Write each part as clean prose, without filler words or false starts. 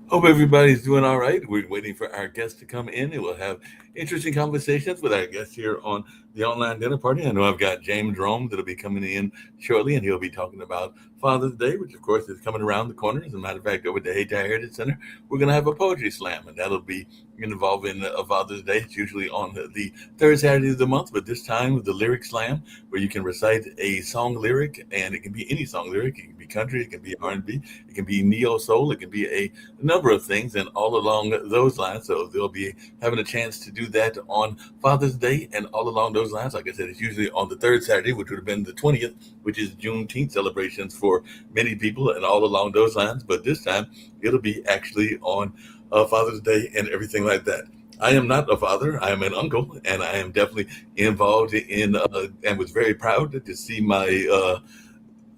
Hope everybody's doing all right. We're waiting for our guests to come in, and we'll have interesting conversations with our guests here on the online dinner party. I know I've got James Rome that'll be coming in shortly, and he'll be talking about Father's Day, which of course is coming around the corner. As a matter of fact, over at the Hayti Heritage Center, we're going to have a poetry slam, and that'll be involving Father's Day. It's usually on the third Saturday of the month, but this time with the lyric slam, where you can recite a song lyric, and it can be any song lyric. It can be country, it can be R&B, it can be neo soul, it can be a number of things, and all along those lines. So they'll be having a chance to do that on Father's Day, and all along those lines. Like I said, it's usually on the third Saturday, which would have been the 20th, which is Juneteenth celebrations for many people, and all along those lines. But this time, it'll be actually on Father's Day and everything like that. I am not a father. I am an uncle, and I am definitely involved in and was very proud to see my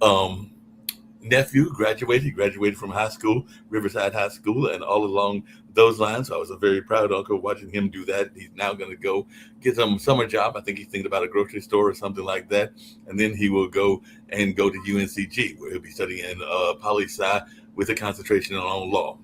um, nephew graduated. He graduated from high school, Riverside High School, and all along those lines. So I was a very proud uncle watching him do that. He's now going to go get some summer job. I think he's thinking about a grocery store or something like that. And then he will go to UNCG, where he'll be studying poli sci with a concentration on law.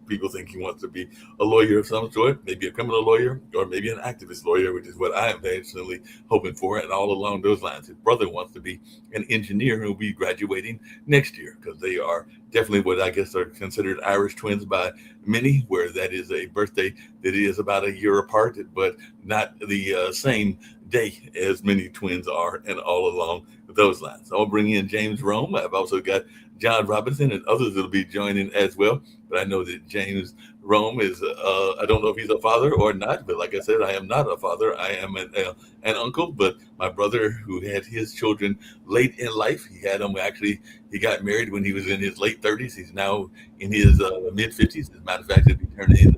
People think he wants to be a lawyer of some sort, maybe a criminal lawyer, or maybe an activist lawyer, which is what I am passionately hoping for. And all along those lines, his brother wants to be an engineer who will be graduating next year, because they are definitely what I guess are considered Irish twins by many, where that is a birthday that is about a year apart, but not the same day as many twins are, and all along those lines. I'll bring in James Rome. I've also got John Robinson and others that'll be joining as well. But I know that James Rome is, I don't know if he's a father or not, but like I said, I am not a father. I am an uncle, but my brother, who had his children late in life, he had them actually, he got married when he was in his late 30s. He's now in his mid 50s. As a matter of fact, he'll be turning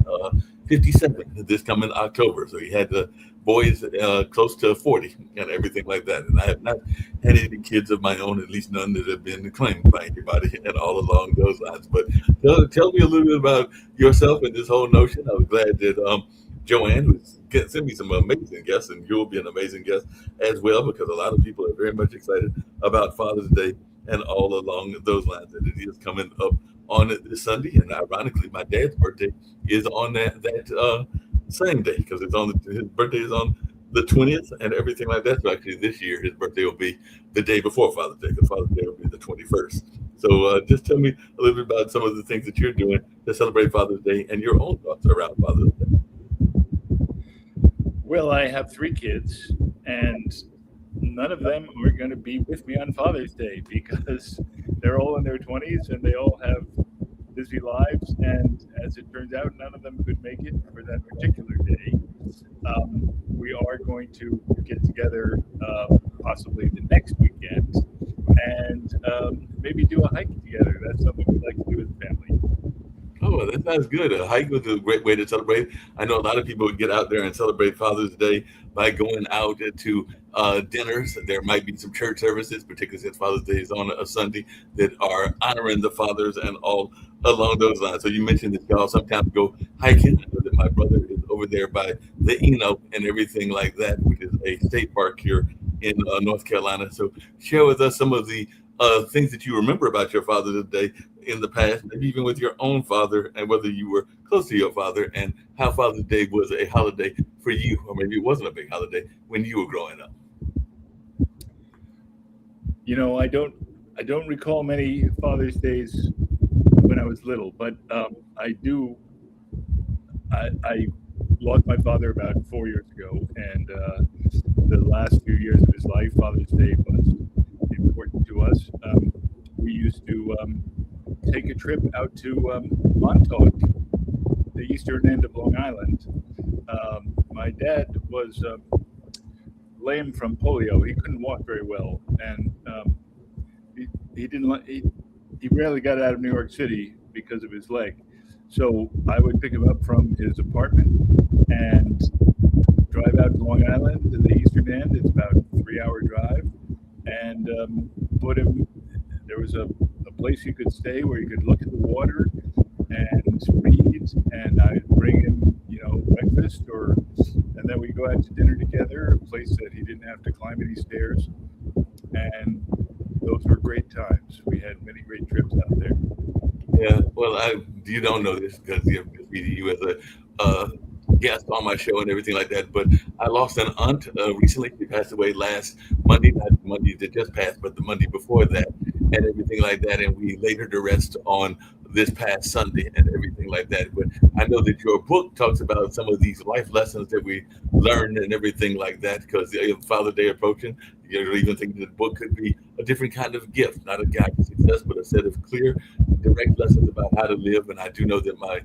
57 this coming October. So he had the boys close to 40 and everything like that. And I have not had any kids of my own, at least none that have been claimed by anybody, and all along those lines. But tell me a little bit about yourself and this whole notion. I was glad that Joanne was sent me some amazing guests, and you'll be an amazing guest as well, because a lot of people are very much excited about Father's Day and all along those lines. And it is coming up on this Sunday, and ironically, my dad's birthday is on that same day, because his birthday is on the 20th and everything like that. So actually, this year his birthday will be the day before Father's Day, because Father's Day will be the 21st. So just tell me a little bit about some of the things that you're doing to celebrate Father's Day and your own thoughts around Father's Day. Well, I have three kids, and none of them are going to be with me on Father's Day because they're all in their 20s and they all have busy lives. And as it turns out, none of them could make it for that particular day. We are going to get together possibly the next weekend and maybe do a hike together. That's something we like to do with the family. Oh, well, that sounds good. A hike was a great way to celebrate. I know a lot of people would get out there and celebrate Father's Day by going out to dinners. There might be some church services, particularly since Father's Day is on a Sunday, that are honoring the fathers and all along those lines. So you mentioned that y'all sometimes go hiking. I know that my brother is over there by the Eno and everything like that, which is a state park here in North Carolina. So share with us some of the things that you remember about your Father's Day in the past, maybe even with your own father, and whether you were close to your father, and how Father's Day was a holiday for you, or maybe it wasn't a big holiday when you were growing up. You know, I don't recall many Father's Days when I was little, but I do. I lost my father about 4 years ago, and the last few years of his life, Father's Day was important to us. We used to take a trip out to Montauk, the eastern end of Long Island. My dad was lame from polio. He couldn't walk very well, and he didn't. He rarely got out of New York City because of his leg. So I would pick him up from his apartment and drive out to Long Island to the eastern end. It's about a 3 hour drive, and put him. There was a place you could stay where you could look at the water and read, and I'd bring him, breakfast, and then we go out to dinner together, a place that he didn't have to climb any stairs, and those were great times. We had many great trips out there. Yeah, well, you don't know this because you have you as a guest on my show and everything like that. But I lost an aunt recently. She passed away last Monday, not Monday that just passed, but the Monday before that, and everything like that. And we laid her to rest on this past Sunday and everything like that. But I know that your book talks about some of these life lessons that we learned and everything like that. Because Father's Day approaching, you're even thinking that the book could be a different kind of gift, not a guide to success, but a set of clear direct lessons about how to live. And I do know that my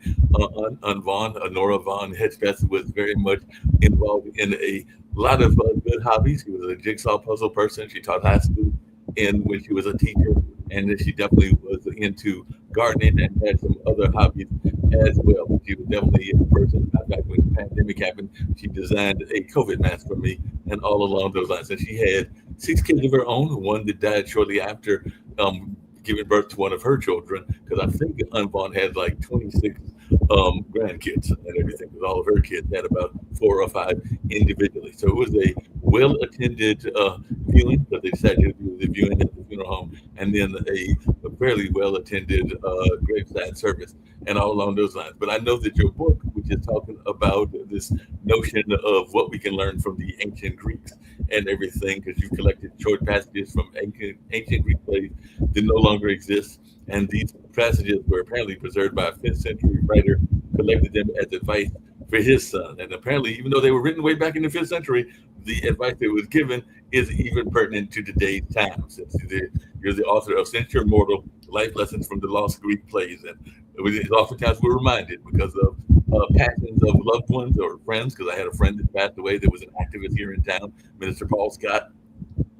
Aunt Vaughn, Nora Vaughn Hedgepeth, was very much involved in a lot of good hobbies. She was a jigsaw puzzle person. She taught high school and when she was a teacher, and then she definitely was into gardening and had some other hobbies as well. She was definitely a person. In fact, when the pandemic happened, she designed a COVID mask for me and all along those lines. And she had 6 kids of her own, one that died shortly after giving birth to one of her children, because I think Aunt Vaughn had like 26 grandkids and everything, because all of her kids had about 4 or 5 individually. So it was a well attended viewing, because they decided to do the viewing at the funeral home, and then a fairly well attended graveside service, and all along those lines. But I know that your book, which is talking about this notion of what we can learn from the ancient Greeks and everything, because you've collected short passages from ancient Greek plays that no longer exist. And these passages were apparently preserved by a 5th century writer, collected them as advice for his son. And apparently, even though they were written way back in the 5th century, the advice that was given is even pertinent to today's time, since you're the author of Since You're Mortal, Life Lessons from the Lost Greek Plays. And oftentimes we're reminded because of passions of loved ones or friends, because I had a friend that passed away that was an activist here in town, Minister Paul Scott.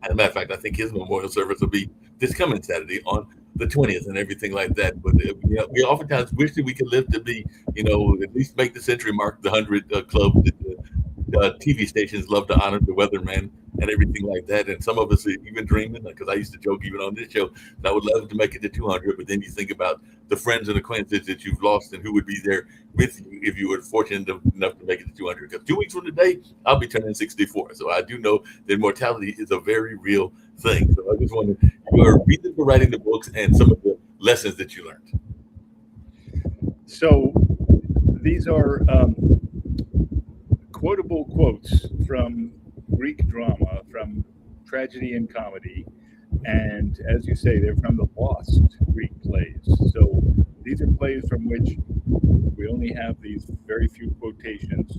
As a matter of fact, I think his memorial service will be this coming Saturday on the 20th and everything like that. But we oftentimes wish that we could live to be, at least make the century mark, the 100 club that the TV stations love to honor the weatherman and everything like that. And some of us are even dreaming, because I used to joke even on this show, that I would love to make it to 200. But then you think about the friends and acquaintances that you've lost and who would be there with you if you were fortunate enough to make it to 200. Because 2 weeks from today, I'll be turning 64. So I do know that mortality is a very real thing. So I just wanted your reason for writing the books and some of the lessons that you learned. So these are quotable quotes from Greek drama, from tragedy and comedy. And as you say, they're from the lost Greek plays. So these are plays from which we only have these very few quotations,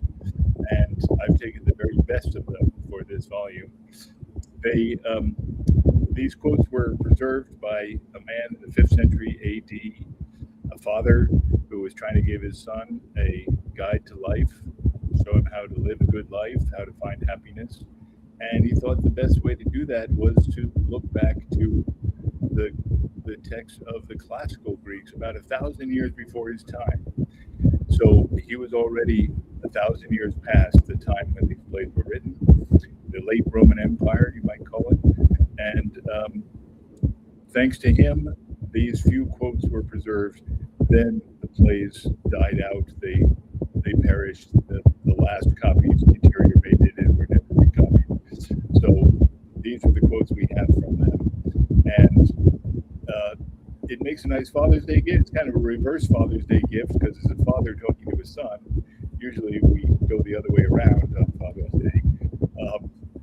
and I've taken the very best of them for this volume. These quotes were preserved by a man in the 5th century AD, a father who was trying to give his son a guide to life, show him how to live a good life, how to find happiness. And he thought the best way to do that was to look back to the text of the classical Greeks about 1,000 years before his time. So he was already 1,000 years past the time when these plays were written, the late Roman Empire, you might call it. And thanks to him, these few quotes were preserved. Then the plays died out. They perished. The last copies deteriorated and were never recopied. So these are the quotes we have from them. And it makes a nice Father's Day gift. It's kind of a reverse Father's Day gift, because it's a father talking to his son. Usually we go the other way around on Father's Day.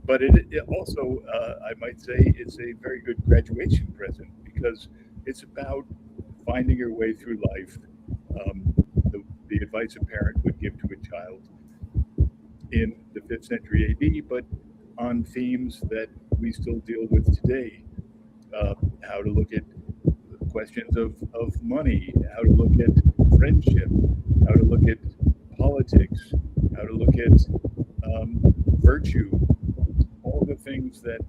But it also, I might say, it's a very good graduation present, because it's about finding your way through life. The advice a parent would give to a child in the 5th century AD, but on themes that we still deal with today. How to look at questions of money, how to look at friendship, how to look at politics, how to look at virtue, all the things that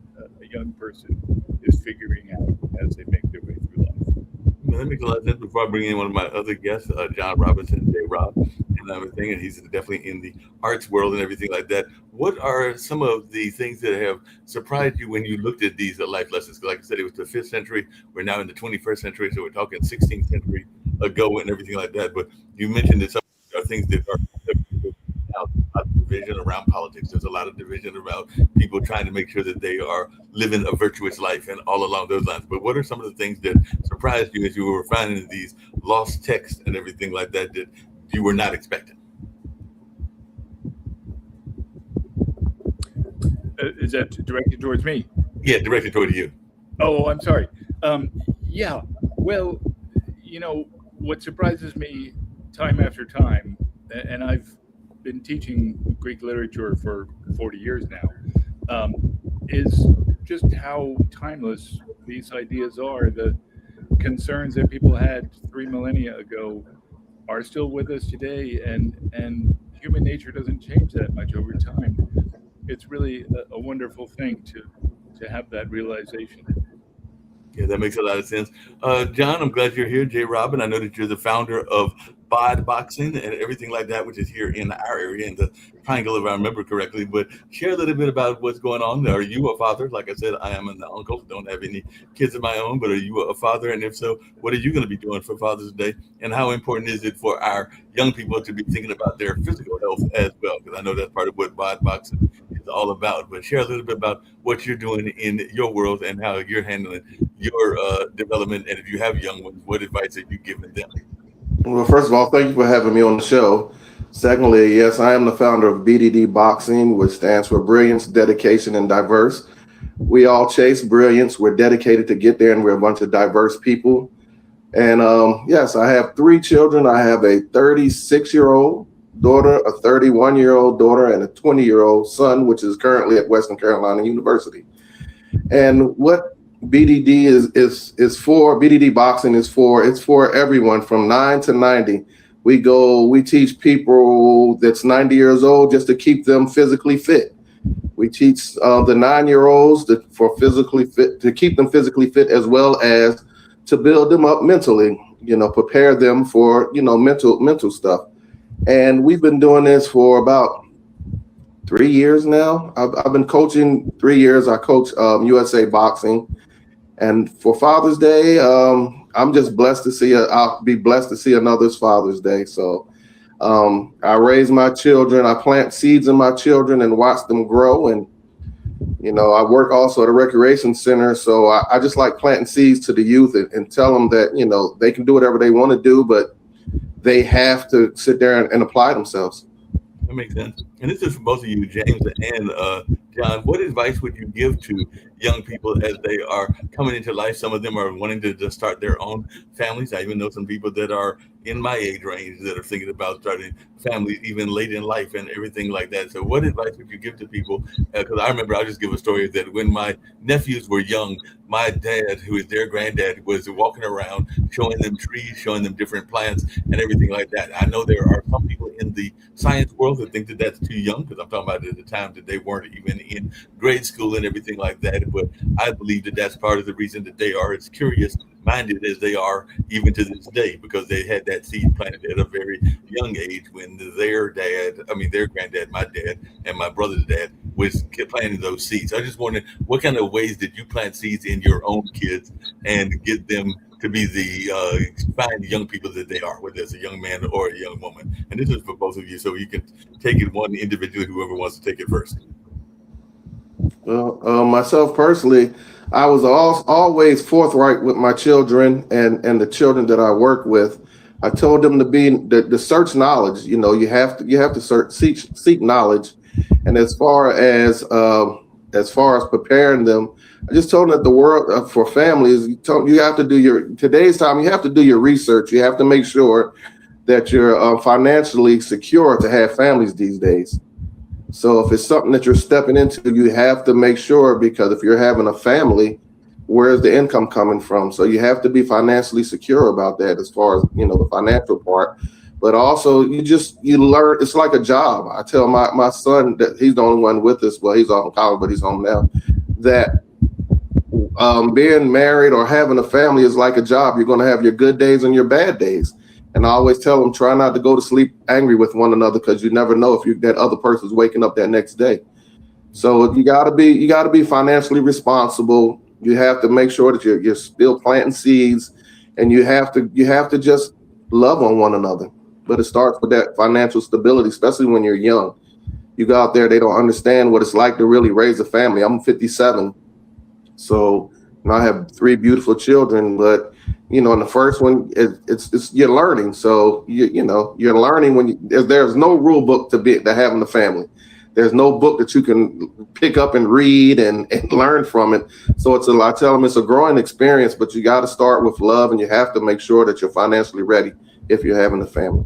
a young person is figuring out as they make their way through life. Let me close this before I bring in one of my other guests, John Robinson, J. Rob, and everything, and he's definitely in the arts world and everything like that. What are some of the things that have surprised you when you looked at these life lessons? Like I said, it was the 5th century. We're now in the 21st century, so we're talking 16th century ago and everything like that. But you mentioned that some are things that are now a lot of division around politics. There's a lot of division about people trying to make sure that they are living a virtuous life and all along those lines. But what are some of the things that surprised you as you were finding these lost texts and everything like that that you were not expecting? Is that directed towards me? Yeah, directed toward you. Oh, I'm sorry. Yeah. Well, what surprises me time after time, and I've been teaching Greek literature for 40 years now, is just how timeless these ideas are. The concerns that people had 3 millennia ago are still with us today, and human nature doesn't change that much over time. It's really a wonderful thing to have that realization. Yeah, that makes a lot of sense. John, I'm glad you're here. Jay Robin, I know that you're the founder of Bod Boxing and everything like that, which is here in our area, in the triangle, if I remember correctly. But share a little bit about what's going on. Are you a father? Like I said, I am an uncle, don't have any kids of my own, but are you a father? And if so, what are you going to be doing for Father's Day? And how important is it for our young people to be thinking about their physical health as well? Because I know that's part of what Bod Boxing is all about. But share a little bit about what you're doing in your world and how you're handling your development. And if you have young ones, what advice are you giving them? Well, first of all, thank you for having me on the show. Secondly, yes, I am the founder of BDD Boxing, which stands for Brilliance, Dedication, and Diverse. We all chase brilliance. We're dedicated to get there, and we're a bunch of diverse people. And yes, I have 3 children. I have a 36-year-old daughter, a 31-year-old daughter, and a 20-year-old son, which is currently at Western Carolina University. And what BDD is for, BDD Boxing is for, it's for everyone from 9 to 90. We teach people that's 90 years old just to keep them physically fit. We teach the 9-year-olds for physically fit, to keep them physically fit, as well as to build them up mentally, prepare them for, mental stuff. And we've been doing this for about 3 years now. I've been coaching 3 years. I coach USA Boxing. And for Father's Day, I'm just blessed to see. I'll be blessed to see another's Father's Day. So I raise my children. I plant seeds in my children and watch them grow. And I work also at a recreation center. So I just like planting seeds to the youth and tell them that they can do whatever they want to do, but they have to sit there and apply themselves. That makes sense. And this is for both of you, James and John. What advice would you give to young people as they are coming into life? Some of them are wanting to just start their own families. I even know some people that are in my age range that are thinking about starting families even late in life and everything like that. So what advice would you give to people? Because I remember, I'll just give a story that when my nephews were young, my dad, who is their granddad, was walking around showing them trees, showing them different plants and everything like that. I know there are some people in the science world that think that that's too young, because I'm talking about at the time that they weren't even in grade school and everything like that. But I believe that that's part of the reason that they are as curious minded as they are even to this day, because they had that seed planted at a very young age when their granddad, my dad, and my brother's dad was planting those seeds. I just wondered, what kind of ways did you plant seeds in your own kids and get them to be the fine young people that they are, whether it's a young man or a young woman? And this is for both of you, so you can take it one individually, whoever wants to take it first. Well, myself personally, I was always forthright with my children and the children that I work with. I told them to be the search knowledge. You have to seek knowledge. And as far as preparing them, I just told them that the world for families, you have to do today's time. You have to do your research. You have to make sure that you're financially secure to have families these days. So if it's something that you're stepping into, you have to make sure, because if you're having a family, where's the income coming from? So you have to be financially secure about that, as far as, the financial part. But also you learn, it's like a job. I tell my son that he's the only one with us. Well, he's off in college, but he's home now, that being married or having a family is like a job. You're going to have your good days and your bad days. And I always tell them, try not to go to sleep angry with one another, because you never know if that other person's waking up that next day. So you gotta be financially responsible. You have to make sure that you're still planting seeds, and you have to just love on one another. but it starts with that financial stability, especially when you're young. You go out there, they don't understand what it's like to really raise a family. I'm 57, so I have 3 beautiful children, but in the first one, it's you're learning. So you're learning when there's no rule book to having a family. There's no book that you can pick up and read and learn from it. So I tell them it's a growing experience, but you got to start with love, and you have to make sure that you're financially ready if you're having a family.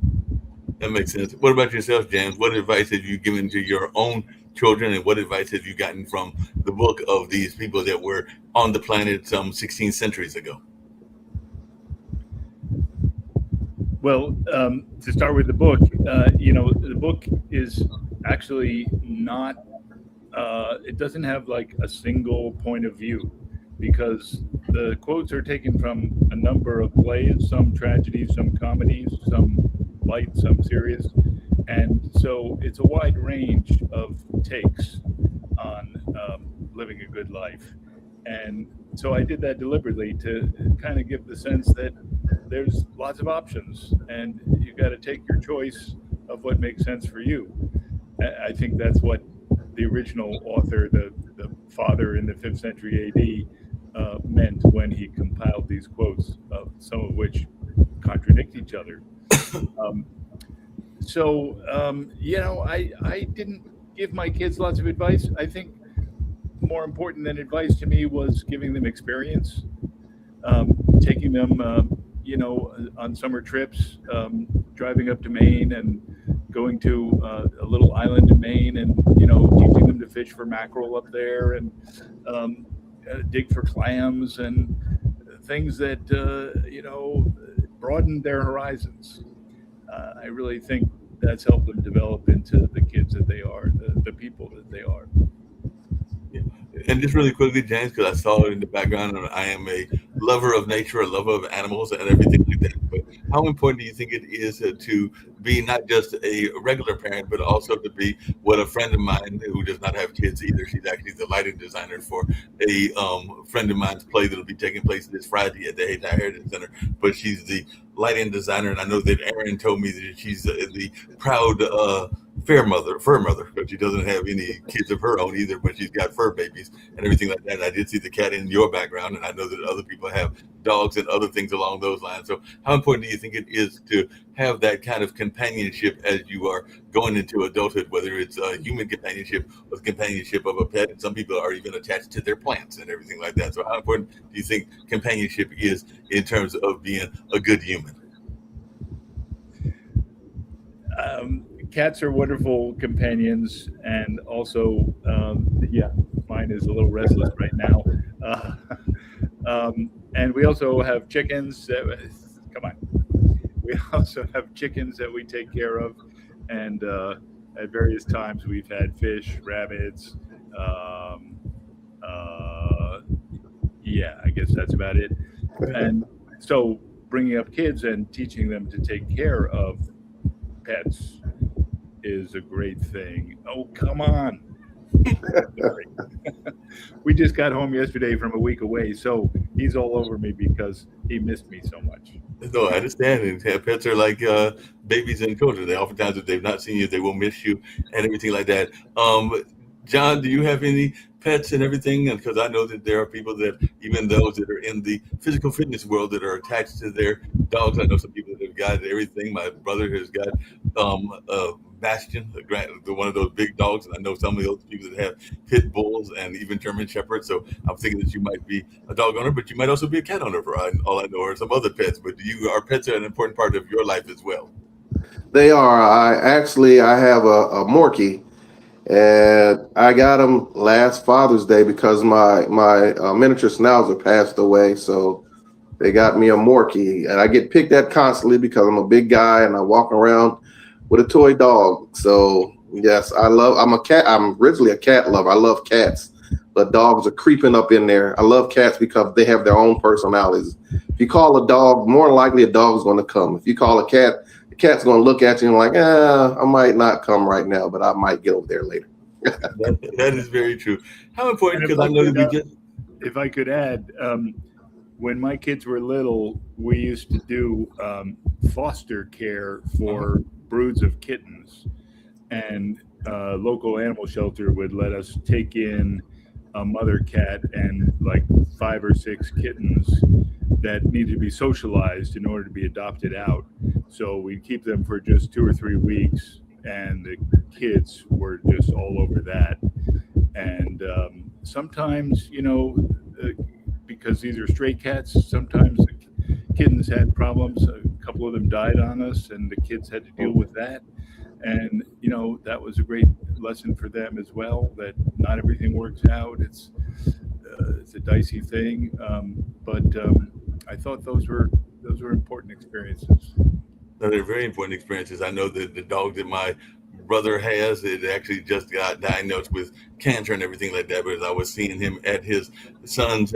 That makes sense. What about yourself, James? What advice have you given to your own children, and what advice have you gotten from the book of these people that were on the planet some 16 centuries ago? Well, to start with the book, the book is actually not, it doesn't have like a single point of view, because the quotes are taken from a number of plays, some tragedies, some comedies, some light, some serious. And so it's a wide range of takes on living a good life. And so I did that deliberately to kind of give the sense that there's lots of options, and you got to take your choice of what makes sense for you. I think that's what the original author, the father in the 5th century AD, meant when he compiled these quotes, some of which contradict each other. I didn't give my kids lots of advice. I think more important than advice to me was giving them experience, taking them, on summer trips, driving up to Maine and going to a little island in Maine, and teaching them to fish for mackerel up there, and dig for clams, and things that broaden their horizons. I really think that's helped them develop into the kids that they are, the people that they are. And just really quickly, James, because I saw it in the background, and I am a lover of nature, a lover of animals, and everything like that. But how important do you think it is to be not just a regular parent, but also to be what a friend of mine who does not have kids either? She's actually the lighting designer for a friend of mine's play that will be taking place this Friday at the Hayden Heritage Center. But she's the lighting designer, and I know that Erin told me that she's the proud fur mother, because she doesn't have any kids of her own either, but she's got fur babies and everything like that. And I did see the cat in your background, and I know that other people have dogs and other things along those lines. So how important do you think it is to have that kind of companionship as you are going into adulthood, whether it's a human companionship or the companionship of a pet? And some people are even attached to their plants and everything like that. So how important do you think companionship is in terms of being a good human? Cats are wonderful companions, and also, mine is a little restless right now. And we also have chickens. We also have chickens that we take care of, and at various times we've had fish, rabbits. I guess that's about it. And so, bringing up kids and teaching them to take care of pets is a great thing. Oh, come on. We just got home yesterday from a week away, so he's all over me because he missed me so much. No, I understand. And pets are like babies and children. They oftentimes, if they've not seen you, they will miss you and everything like that. John, do you have any pets and everything? And because I know that there are people that, even those that are in the physical fitness world, that are attached to their dogs. I know some people that have got everything. My brother has got Bastion, one of those big dogs, and I know some of those people that have pit bulls and even German shepherds. So I'm thinking that you might be a dog owner, but you might also be a cat owner, for all I know, or some other pets. But our pets are an important part of your life as well. They are. I have a Morkie, and I got him last Father's Day because my miniature Schnauzer passed away. So they got me a Morkie, and I get picked at constantly because I'm a big guy and I walk around with a toy dog. So yes, I'm originally a cat lover. I love cats, but dogs are creeping up in there. I love cats because they have their own personalities. If you call a dog, more than likely a dog's going to come. If you call a cat, the cat's going to look at you and like, I might not come right now, but I might get over there later. That is very true. How important, because I know that we just... If I could add, when my kids were little, we used to do foster care for broods of kittens, and local animal shelter would let us take in a mother cat and like 5 or 6 kittens that needed to be socialized in order to be adopted out. So we'd keep them for just 2 or 3 weeks, and the kids were just all over that. And sometimes, because these are stray cats, sometimes the kittens had problems. A couple of them died on us, and the kids had to deal with that. And that was a great lesson for them as well, that not everything works out. It's a dicey thing, but I thought those were important experiences. They're very important experiences. I know that the dog that my brother has, it actually just got diagnosed with cancer and everything like that. But as I was seeing him at his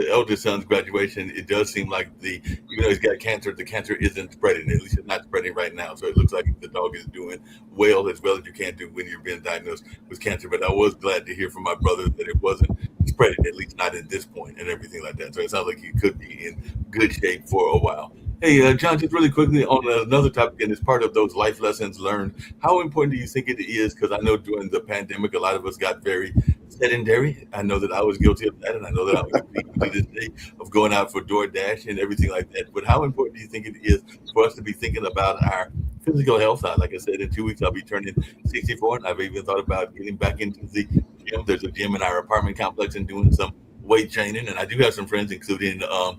eldest son's graduation, it does seem like even though he's got cancer, the cancer isn't spreading. At least it's not spreading right now. So it looks like the dog is doing well as you can do when you're being diagnosed with cancer. But I was glad to hear from my brother that it wasn't spreading, at least not at this point, and everything like that. So it sounds like he could be in good shape for a while. Hey, John, just really quickly on another topic, and it's part of those life lessons learned. How important do you think it is? Because I know during the pandemic, a lot of us got very sedentary. I know that I was guilty of that, and I know that I was guilty to this day of going out for DoorDash and everything like that. But how important do you think it is for us to be thinking about our physical health? Like I said, in 2 weeks, I'll be turning 64, and I've even thought about getting back into the gym. There's a gym in our apartment complex and doing some weight training, and I do have some friends, including a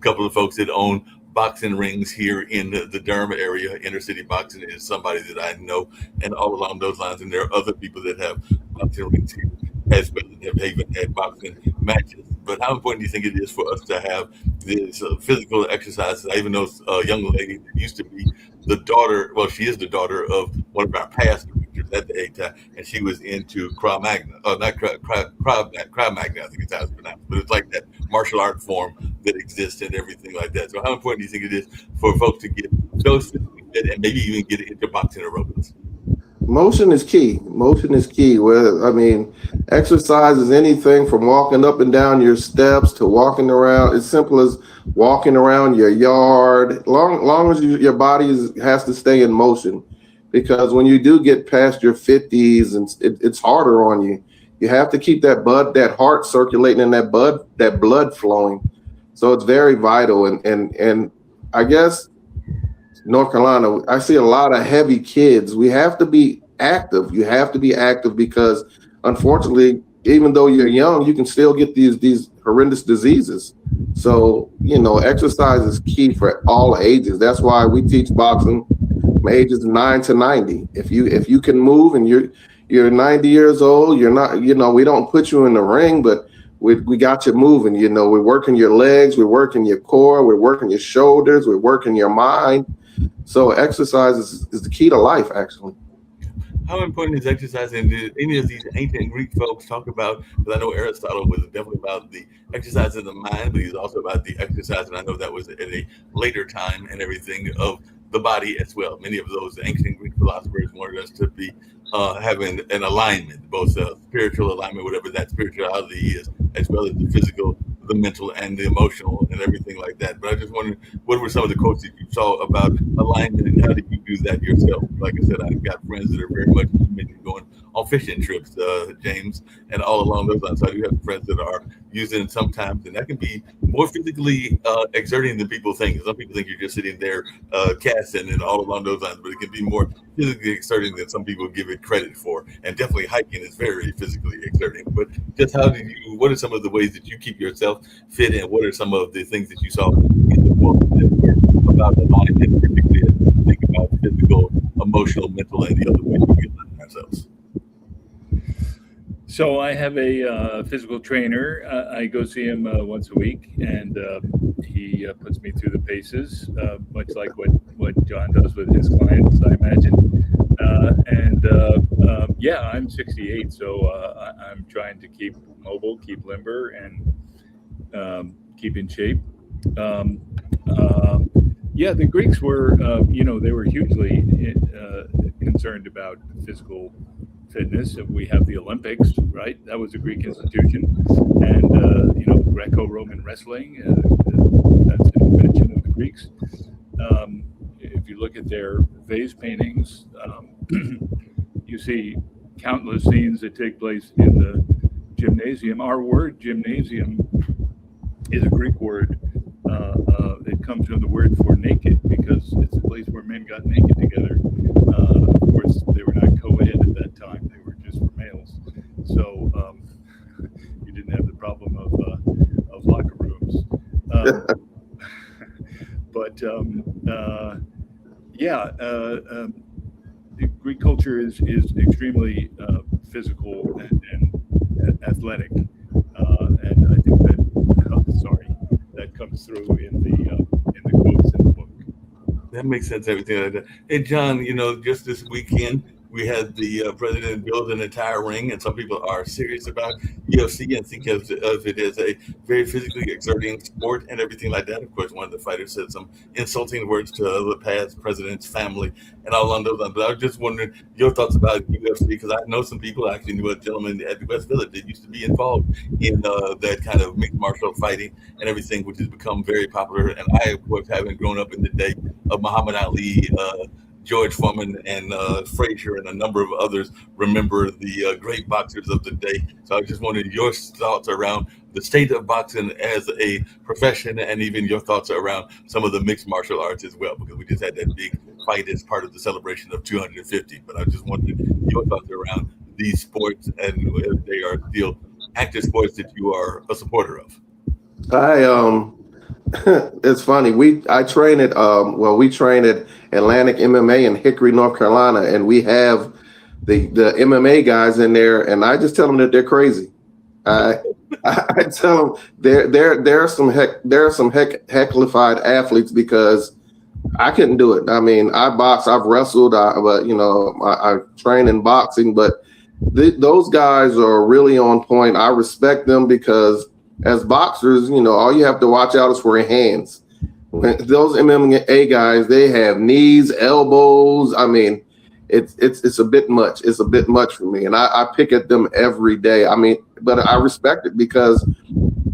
couple of folks that own boxing rings here in the Durham area. Inner City Boxing is somebody that I know, and all along those lines. And there are other people that have boxing rings here as well, and have even had boxing matches. But how important do you think it is for us to have this physical exercise? I even know a young lady that used to be the daughter, well, she is the daughter of one of our past directors at the ATAC, and she was into Krav Maga, not Krav Maga, I think it's how it's pronounced, but it's like that martial art form that exists and everything like that. So how important do you think it is for folks to get those and maybe even get into boxing aerobics? Motion is key. Motion is key. Exercise is anything from walking up and down your steps to walking around. As simple as walking around your yard. Long as your body has to stay in motion, because when you do get past your 50s, and it's harder on you. You have to keep that heart circulating and that blood flowing. So it's very vital. And I guess North Carolina, I see a lot of heavy kids. We have to be active. You have to be active because, unfortunately, even though you're young, you can still get these horrendous diseases. So, exercise is key for all ages. That's why we teach boxing from ages 9 to 90. If you can move and you're 90 years old, you're not, we don't put you in the ring, but we got you moving. We're working your legs, we're working your core, we're working your shoulders, we're working your mind. So exercise is the key to life, actually. How important is exercise? And did any of these ancient Greek folks talk about, because I know Aristotle was definitely about the exercise of the mind, but he's also about the exercise, and I know that was at a later time and everything, of the body as well. Many of those ancient Greek philosophers wanted us to be having an alignment, both spiritual alignment, whatever that spirituality is, as well as the physical, the mental, and the emotional, and everything like that. But I just wondered, what were some of the quotes that you saw about alignment, and how did you do that yourself? Like I said, I've got friends that are very much going on fishing trips, James, and all along those lines. So I do have friends that are using it sometimes, and that can be more physically exerting than people think. Some people think you're just sitting there casting and all along those lines, but it can be more physically exerting than some people give it credit for. And definitely hiking is very physically exerting. But just what are some of the ways that you keep yourself fit, and what are some of the things that you saw in the book that were about alignment, particularly as we think about physical, emotional, mental, and the other ways we can align ourselves? So I have a physical trainer. I go see him once a week, and he puts me through the paces, much like what John does with his clients, I imagine. Yeah, I'm 68, so I'm trying to keep mobile, keep limber, and keep in shape. Yeah, the Greeks were, they were hugely concerned about physical fitness. We have the Olympics, right? That was a Greek institution, and Greco-Roman wrestling. That's an invention of the Greeks. if you look at their vase paintings, you see countless scenes that take place in the gymnasium. Our word gymnasium is a Greek word. It comes from the word for naked, because it's a place where men got naked together. Of course, they were not co-ed at that time; they were just for males. So you didn't have the problem of locker rooms. But Greek culture is extremely physical and athletic, and I think that that comes through in the quotes in the book. That makes sense. Everything like that. Hey, John, just this weekend we had the president build an entire ring, and some people are serious about UFC and think of it as a very physically exerting sport and everything like that. Of course, one of the fighters said some insulting words to the past president's family and all on those lines. But I was just wondering your thoughts about UFC, because I know some people. I actually knew a gentleman at the West Village that used to be involved in that kind of mixed martial fighting and everything, which has become very popular. And I, of course, having grown up in the day of Muhammad Ali, George Foreman, and Frazier, and a number of others, remember the great boxers of the day. So I just wanted your thoughts around the state of boxing as a profession, and even your thoughts around some of the mixed martial arts as well, because we just had that big fight as part of the celebration of 250. But I just wanted your thoughts around these sports and if they are still active sports that you are a supporter of. It's funny. I train at we train at Atlantic MMA in Hickory, North Carolina, and we have the MMA guys in there, and I just tell them that they're crazy. I tell them there are some hecklified athletes, because I couldn't do it. I mean, I box, I've wrestled, I train in boxing, but those guys are really on point. I respect them because as boxers, all you have to watch out is for your hands. Those MMA guys, they have knees, elbows. I mean, it's a bit much. It's a bit much for me, and I pick at them every day. I mean, but I respect it, because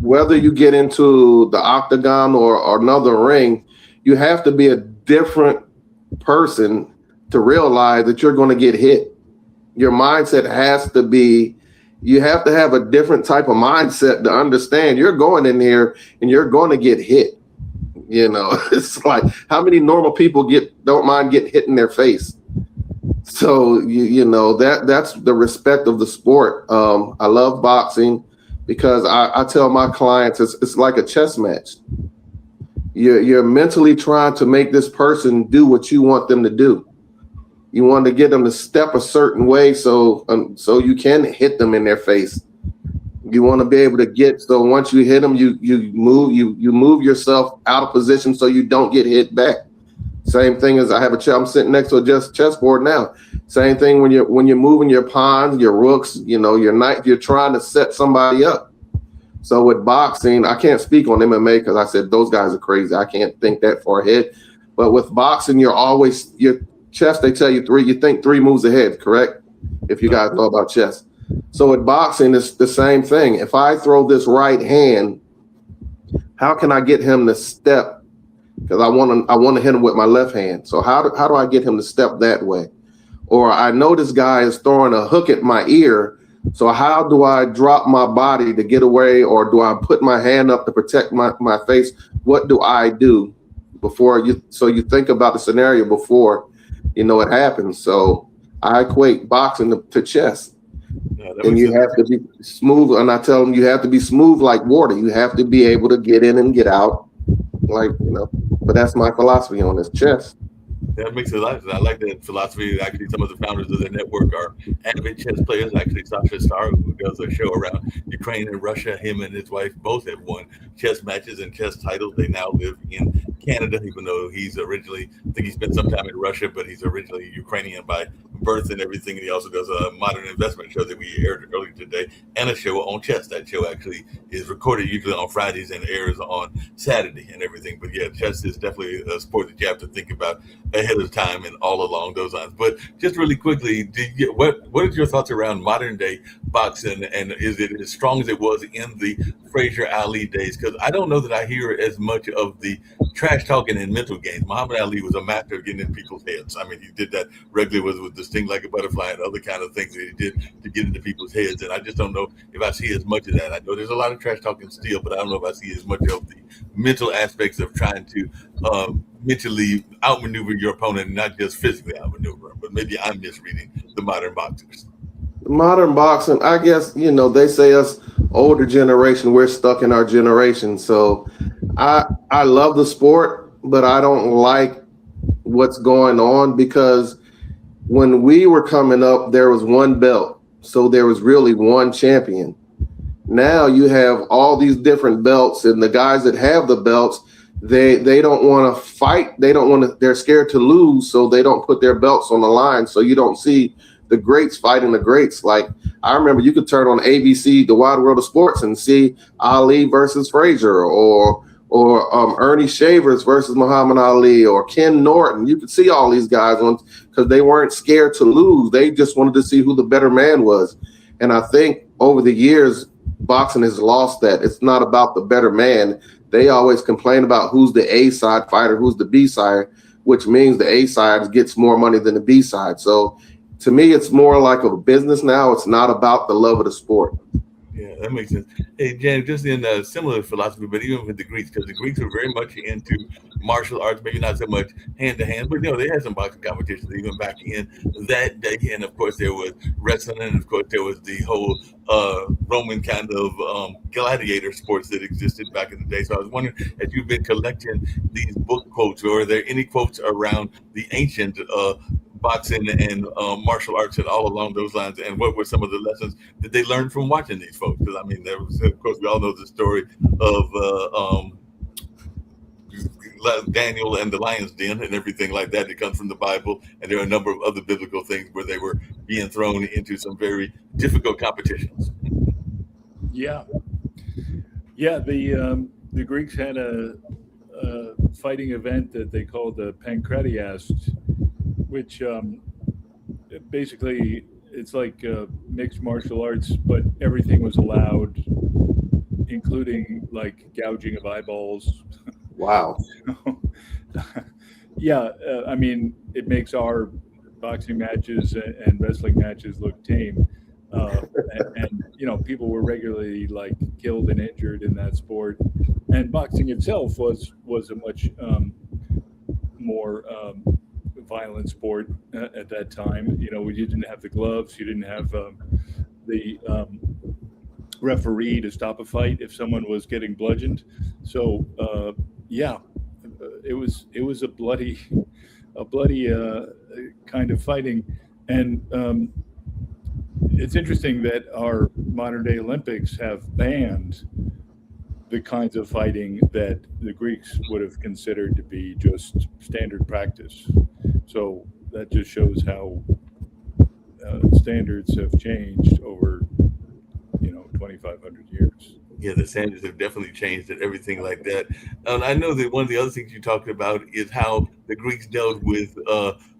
whether you get into the octagon or another ring, you have to be a different person to realize that you're going to get hit. Your mindset has to be. You have to have a different type of mindset to understand you're going in here and you're going to get hit. It's like, how many normal people don't mind getting hit in their face? So, that's the respect of the sport. I love boxing because I tell my clients it's like a chess match. You're mentally trying to make this person do what you want them to do. You want to get them to step a certain way so you can hit them in their face. You want to be able to so once you hit them, you move yourself out of position so you don't get hit back. Same thing as I'm sitting next to a chessboard now. Same thing when you're moving your pawns, your rooks, your knight, you're trying to set somebody up. So with boxing, I can't speak on MMA because I said those guys are crazy. I can't think that far ahead. But with boxing, your chess, they tell you you think three moves ahead, correct? If you guys know about chess. So with boxing, it's the same thing. If I throw this right hand, how can I get him to step? Because I want to hit him with my left hand. So how do I get him to step that way? Or I know this guy is throwing a hook at my ear. So how do I drop my body to get away? Or do I put my hand up to protect my face? What do I do so you think about the scenario before it happens. So I equate boxing to chess. And you have to be smooth. And I tell them you have to be smooth like water. You have to be able to get in and get out. But that's my philosophy on this chess. That makes a lot of sense. I like that philosophy. Actually, some of the founders of the network are avid chess players. Actually, Sasha Starr, who does a show around Ukraine and Russia, him and his wife both have won chess matches and chess titles. They now live in Canada, even though he's originally, I think he spent some time in Russia, but he's originally Ukrainian by birth and everything. And he also does a modern investment show that we aired earlier today, and a show on chess. That show actually is recorded usually on Fridays and airs on Saturday and everything. But yeah, chess is definitely a sport that you have to think about ahead of time and all along those lines. But just really quickly, what is your thoughts around modern day boxing, and is it as strong as it was in the Frazier Ali days? Because I don't know that I hear as much of the trash talking and mental games. Muhammad Ali was a master of getting in people's heads. I mean, he did that regularly with the sting like a butterfly and other kind of things that he did to get into people's heads. And I just don't know if I see as much of that. I know there's a lot of trash talking still, but I don't know if I see as much of the mental aspects of trying to mentally outmaneuver your opponent, and not just physically outmaneuver him. But maybe I'm misreading the modern boxers. Modern boxing, I guess, they say us older generation, we're stuck in our generation. So I love the sport, but I don't like what's going on, because when we were coming up, there was one belt. So there was really one champion. Now you have all these different belts, and the guys that have the belts, they don't want to fight. They're scared to lose. So they don't put their belts on the line. So you don't see the greats fighting the greats. Like, I remember you could turn on ABC, The Wide World of Sports, and see Ali versus Frazier, or Ernie Shavers versus Muhammad Ali, or Ken Norton. You could see all these guys because they weren't scared to lose. They just wanted to see who the better man was. And I think over the years, boxing has lost that. It's not about the better man. They always complain about who's the A side fighter, who's the B side, which means the A side gets more money than the B side. So to me, it's more like a business now. It's not about the love of the sport. Yeah, that makes sense. Hey, Jan, just in a similar philosophy, but even with the Greeks, because the Greeks were very much into martial arts, maybe not so much hand-to-hand, but they had some boxing competitions even back in that day. And of course, there was wrestling, and of course, there was the whole Roman kind of gladiator sports that existed back in the day. So I was wondering, as you've been collecting these book quotes, or are there any quotes around the ancient boxing and martial arts and all along those lines, and what were some of the lessons that they learned from watching these folks? Because I mean, there was, of course, we all know the story of Daniel and the lion's den and everything like that. It comes from the Bible, and there are a number of other biblical things where they were being thrown into some very difficult competitions. Yeah. The Greeks had a fighting event that they called the Pancratiast, which basically it's like mixed martial arts, but everything was allowed, including like gouging of eyeballs. Wow. I mean, it makes our boxing matches and wrestling matches look tame. And people were regularly like killed and injured in that sport. And boxing itself was a much more violent sport at that time. We didn't have the gloves. You didn't have the referee to stop a fight if someone was getting bludgeoned. So it was a bloody kind of fighting. And it's interesting that our modern day Olympics have banned the kinds of fighting that the Greeks would have considered to be just standard practice. So that just shows how standards have changed over 2,500 years. Yeah, the standards have definitely changed and everything like that. And I know that one of the other things you talked about is how the Greeks dealt with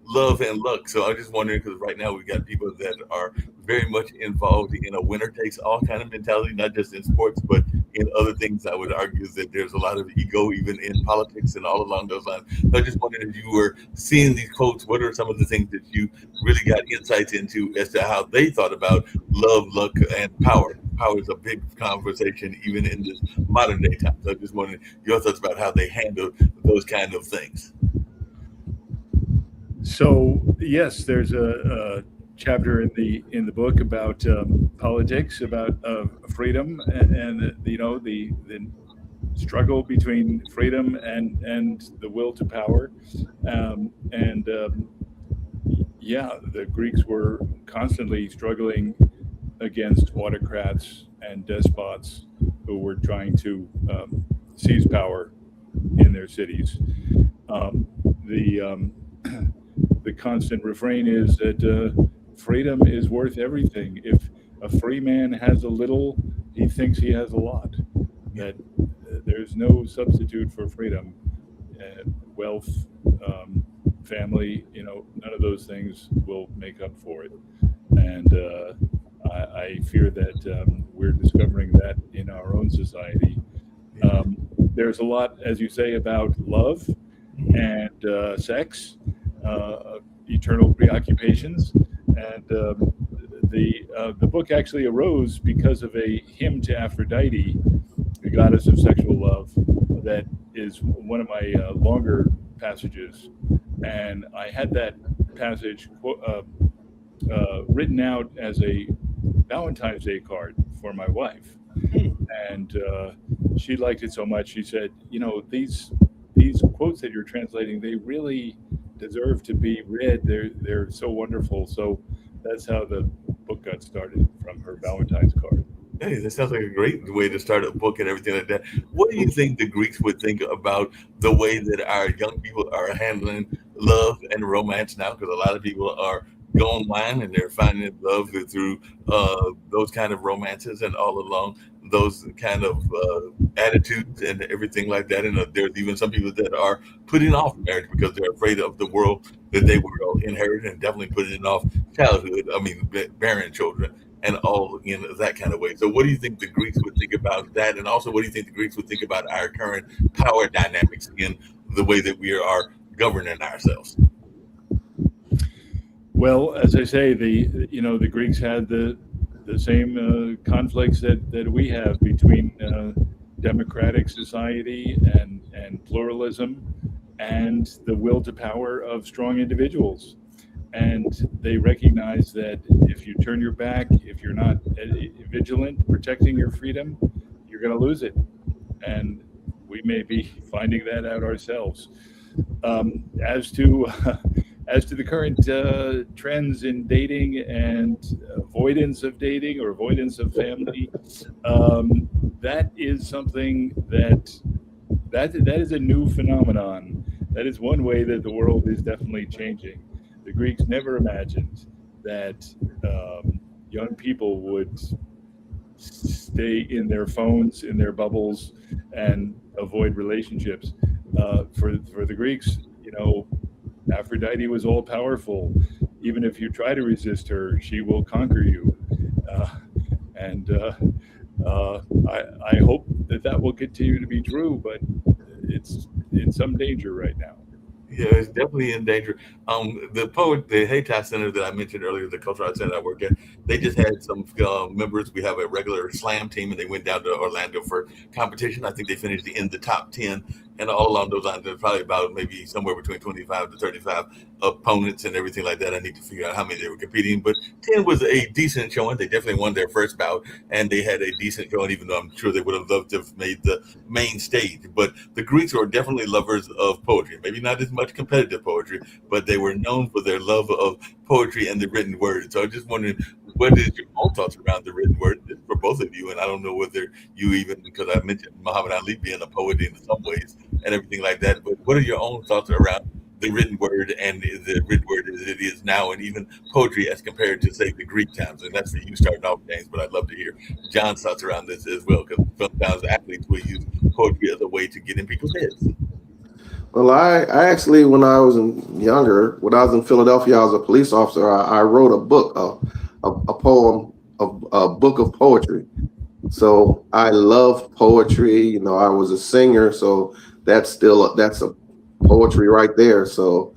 love and luck. So I'm just wondering, because right now we've got people that are very much involved in a winner takes all kind of mentality, not just in sports, but in other things. I would argue that there's a lot of ego even in politics and all along those lines. So I just wondered, if you were seeing these quotes, what are some of the things that you really got insights into as to how they thought about love, luck, and power? Power is a big conversation even in this modern day time. So I just wondering your thoughts about how they handle those kind of things. So yes, there's a chapter in the book about politics, about freedom, and the struggle between freedom and the will to power, the Greeks were constantly struggling against autocrats and despots who were trying to seize power in their cities. the constant refrain is that freedom is worth everything. If a free man has a little, he thinks he has a lot. That there's no substitute for freedom, wealth, family. None of those things will make up for it. And I fear that we're discovering that in our own society. There's a lot, as you say, about love and sex, eternal preoccupations, and the book actually arose because of a hymn to Aphrodite, the goddess of sexual love, that is one of my longer passages, and I had that passage written out as a Valentine's Day card for my wife, and she liked it so much. She said, these quotes that you're translating, they really deserve to be read. They're so wonderful. So that's how the book got started, from her Valentine's card. Hey, that sounds like a great way to start a book and everything like that. What do you think the Greeks would think about the way that our young people are handling love and romance now? Because a lot of people are going online and they're finding love through those kind of romances, and all along those kind of attitudes and everything like that. And there's even some people that are putting off marriage because they're afraid of the world that they will inherit, and definitely putting off childhood. I mean, bearing children and all in that kind of way. So what do you think the Greeks would think about that? And also, what do you think the Greeks would think about our current power dynamics in the way that we are governing ourselves? Well, as I say, the Greeks had the same conflicts that we have between democratic society and pluralism, and the will to power of strong individuals. And they recognize that if you turn your back, if you're not vigilant, protecting your freedom, you're going to lose it. And we may be finding that out ourselves. As to the current trends in dating and avoidance of dating or avoidance of family, that is something that is a new phenomenon. That is one way that the world is definitely changing. The Greeks never imagined that young people would stay in their phones, in their bubbles, and avoid relationships. For the Greeks, Aphrodite was all powerful. Even if you try to resist her, she will conquer you. I hope that will continue to be true, but it's in some danger right now. Yeah, it's definitely in danger. The Hayti Center that I mentioned earlier, the Cultural Arts Center I work at, they just had some members. We have a regular slam team, and they went down to Orlando for competition. I think they finished in the top 10, and all along those lines, there's probably about maybe somewhere between 25 to 35 opponents and everything like that. I need to figure out how many they were competing, but 10 was a decent showing. They definitely won their first bout, and they had a decent showing, even though I'm sure they would have loved to have made the main stage. But the Greeks were definitely lovers of poetry, maybe not as much competitive poetry, but they were known for their love of poetry and the written word. So I'm just wondering, what is your own thoughts around the written word for both of you? And I don't know whether you even, because I mentioned Muhammad Ali being a poet in some ways and everything like that, but what are your own thoughts around the written word and the written word as it is now, and even poetry as compared to, say, the Greek times? And that's for you starting off, James, but I'd love to hear John's thoughts around this as well, because sometimes athletes will use poetry as a way to get in people's heads. Well, I actually, when I was younger, when I was in Philadelphia, I was a police officer. I wrote a book, a poem, a book of poetry. So I love poetry. I was a singer, so that's a poetry right there. So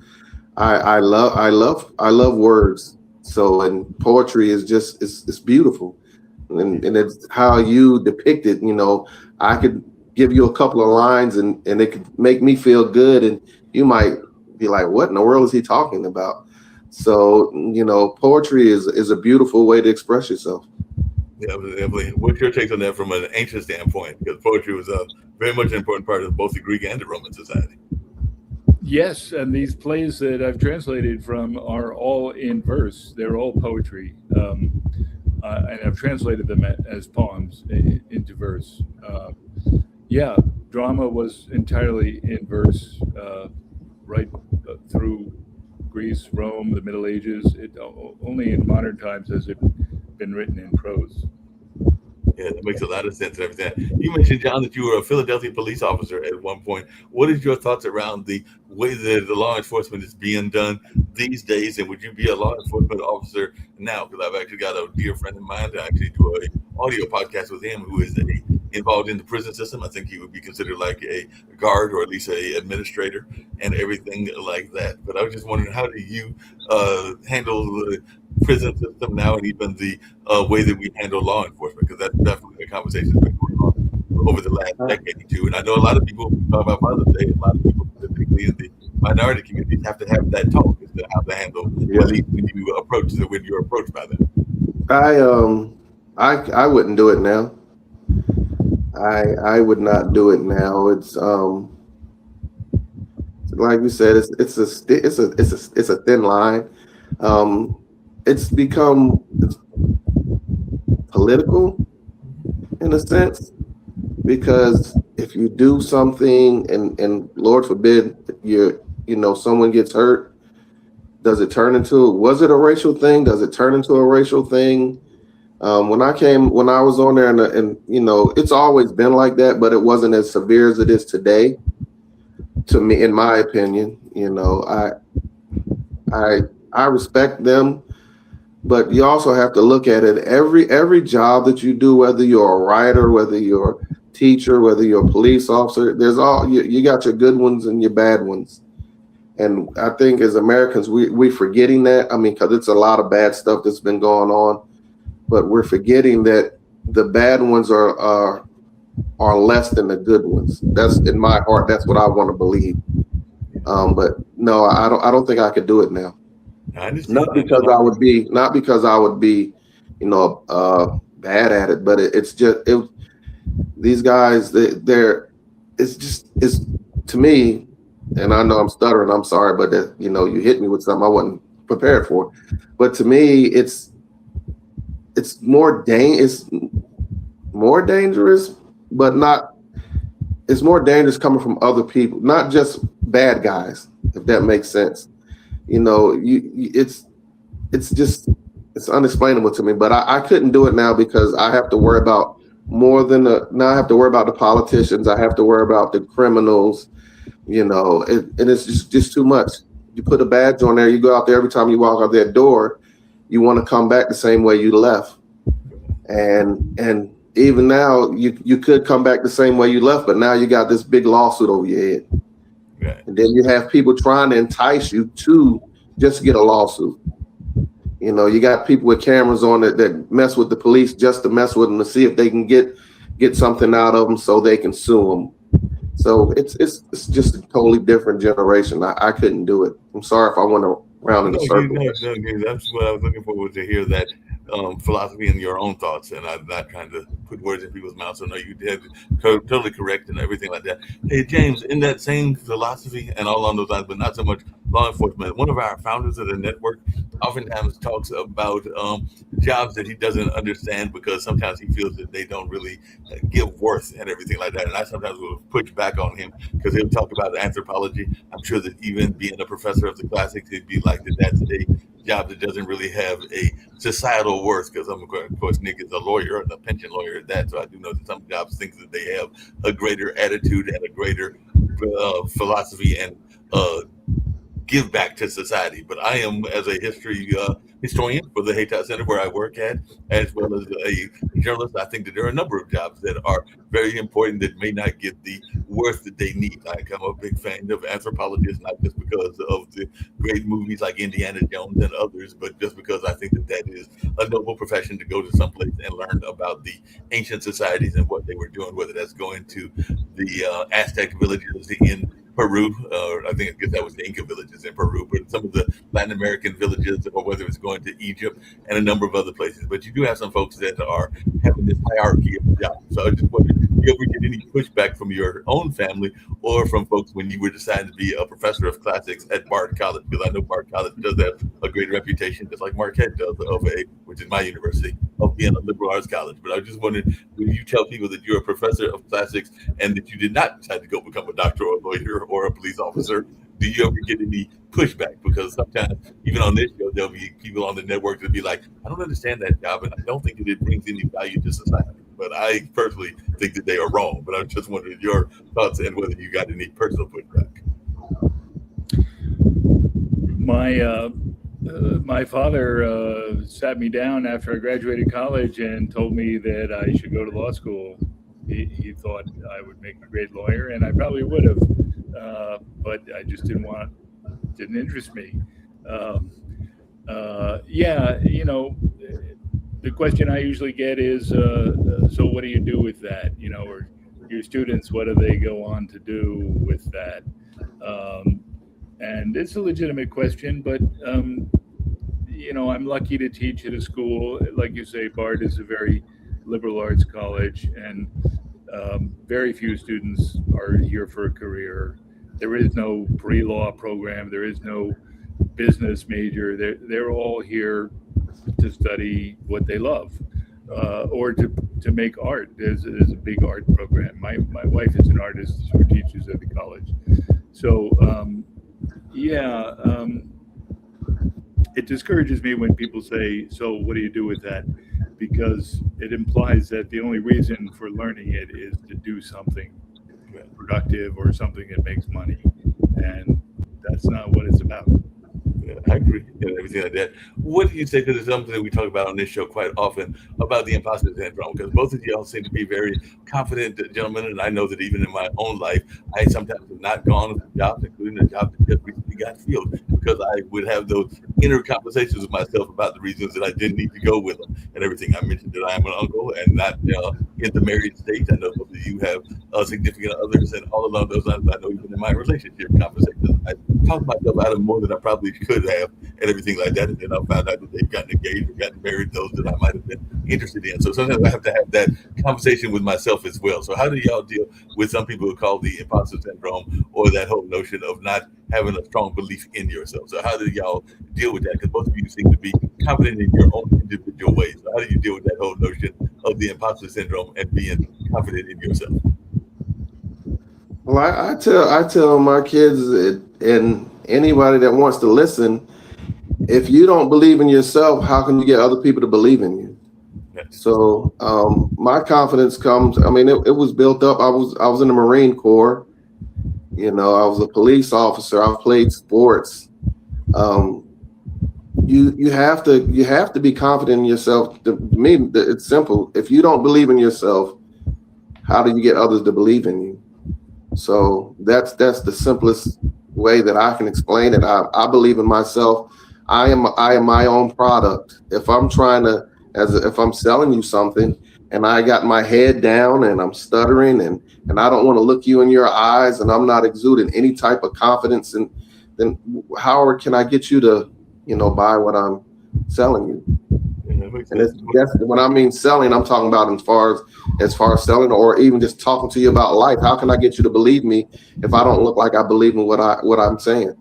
I love words. So, and poetry is just it's beautiful, and it's how you depict it. I could give you a couple of lines and it could make me feel good, and you might be like, what in the world is he talking about? So, poetry is a beautiful way to express yourself. Yeah, definitely. What's your take on that from an ancient standpoint? Because poetry was a very much an important part of both the Greek and the Roman society. Yes, and these plays that I've translated from are all in verse. They're all poetry. And I've translated them as poems into verse. Drama was entirely in verse right through Greece, Rome, the Middle Ages. Only in modern times has it been written in prose. Yeah, that makes a lot of sense and everything. You mentioned, John, that you were a Philadelphia police officer at one point. What is your thoughts around the way that the law enforcement is being done these days? And would you be a law enforcement officer now? Because I've actually got a dear friend of mine to actually do a audio podcast with him who is involved in the prison system. I think he would be considered like a guard or at least a administrator and everything like that. But I was just wondering, how do you handle the prison system now and even the way that we handle law enforcement? Because that's definitely a conversation that's been going on over the last decade or two. And I know a lot of people talk about Father's Day, a lot of people, particularly in the minority communities, have to have that talk as to how to handle when you approach it, when you're approached by them. I wouldn't do it now. I would not do it now. It's like you said, it's a thin line. It's become political in a sense, because if you do something and Lord forbid someone gets hurt, was it a racial thing? Does it turn into a racial thing? When I was on there and it's always been like that, but it wasn't as severe as it is today, to me, in my opinion. I respect them, but you also have to look at it. Every job that you do, whether you're a writer, whether you're a teacher, whether you're a police officer, you got your good ones and your bad ones. And I think as Americans, we're forgetting that. I mean, because it's a lot of bad stuff that's been going on, but we're forgetting that the bad ones are less than the good ones. That's in my heart. That's what I want to believe. But no, I don't think I could do it now. Not because I would be, bad at it, but it's these guys. It's to me, and I know I'm stuttering. I'm sorry, but you hit me with something I wasn't prepared for. But to me, it's more dangerous, but not. It's more dangerous coming from other people, not just bad guys. If that makes sense. It's unexplainable to me, but I couldn't do it now because I have to worry about now I have to worry about the politicians. I have to worry about the criminals, and it's just too much. You put a badge on there, you go out there, every time you walk out that door, you want to come back the same way you left. And even now you could come back the same way you left, but now you got this big lawsuit over your head. Right. And then you have people trying to entice you to just get a lawsuit. You got people with cameras on it that mess with the police just to mess with them to see if they can get something out of them so they can sue them. So it's just a totally different generation. I couldn't do it. I'm sorry if I went around in a circle. No, that's what I was looking forward to hear, that philosophy and your own thoughts, and I'm not trying to put words in people's mouths. So no, you did totally correct and everything like that. Hey, James, in that same philosophy and all along those lines, but not so much law enforcement, one of our founders of the network oftentimes talks about jobs that he doesn't understand because sometimes he feels that they don't really give worth and everything like that. And I sometimes will push back on him because he'll talk about anthropology. I'm sure that even being a professor of the classics, it'd be like that's a job that doesn't really have a societal worth, because of course Nick is a lawyer and a pension lawyer at that, so I do know that some jobs think that they have a greater attitude and a greater philosophy and give back to society. But I am, as a history historian for the Haytat Center where I work at, as well as a journalist, I think that there are a number of jobs that are very important that may not get the worth that they need. Like, I'm a big fan of anthropologists, not just because of the great movies like Indiana Jones and others, but just because I think that is a noble profession to go to someplace and learn about the ancient societies and what they were doing, whether that's going to the Aztec villages in Peru, I guess that was the Inca villages in Peru, but some of the Latin American villages, or whether it's going to Egypt and a number of other places. But you do have some folks that are having this hierarchy of jobs. So I just wondered, did you ever get any pushback from your own family or from folks when you were deciding to be a professor of classics at Bard College? Because I know Bard College does have a great reputation, just like Marquette does, which is my university, of being a liberal arts college. But I just wondered, when you tell people that you're a professor of classics and that you did not decide to go become a doctor or a lawyer or a police officer, do you ever get any pushback, because sometimes even on this show there'll be people on the network that'll be like, I don't understand that job and I don't think that it brings any value to society. But I personally think that they are wrong. But I'm just wondering your thoughts and whether you got any personal pushback. My father sat me down after I graduated college and told me that I should go to law school. He thought I would make a great lawyer, and I probably would have, but I just didn't interest me. Yeah, the question I usually get is, so what do you do with that? Or your students, what do they go on to do with that? And it's a legitimate question, but I'm lucky to teach at a school. Like you say, Bard is a very liberal arts college, and very few students are here for a career. There is no pre-law program. There is no business major. They're all here to study what they love, or to make art. There's a big art program. My wife is an artist who teaches at the college. So it discourages me when people say, so what do you do with that? Because it implies that the only reason for learning it is to do something productive or something that makes money. And that's not what it's about. Yeah, I agree, and everything like that. What do you say? Because it's something that we talk about on this show quite often about the imposter syndrome. Because both of y'all seem to be very confident gentlemen, and I know that even in my own life, I sometimes have not gone for jobs, including a job that just recently got filled, because I would have those inner conversations with myself about the reasons that I didn't need to go with them and everything. I mentioned that I am an uncle and not in the married state. I know both of you have significant others, and all along those lines, I know even in my relationship conversations, I talk myself out of more than I probably could have and everything like that. And then I found out that they've gotten engaged or gotten married, those that I might have been interested in. So sometimes I have to have that conversation with myself as well. So how do y'all deal with some people who call the imposter syndrome, or that whole notion of not having a strong belief in yourself? So how do y'all deal with that? Because both of you seem to be confident in your own individual ways. So how do you deal with that whole notion of the imposter syndrome and being confident in yourself? Well, I tell my kids and anybody that wants to listen, if you don't believe in yourself, how can you get other people to believe in you? So my confidence comes. I mean, it was built up. I was in the Marine Corps. I was a police officer. I've played sports. You have to be confident in yourself. To me, it's simple. If you don't believe in yourself, how do you get others to believe in you? So that's the simplest way that I can explain it. I believe in myself. I am my own product. If I'm if I'm selling you something and I got my head down and I'm stuttering and I don't want to look you in your eyes and I'm not exuding any type of confidence, and then how can I get you to, buy what I'm selling you? And that's when I mean selling, I'm talking about as far as selling, or even just talking to you about life. How can I get you to believe me if I don't look like I believe in what I'm saying?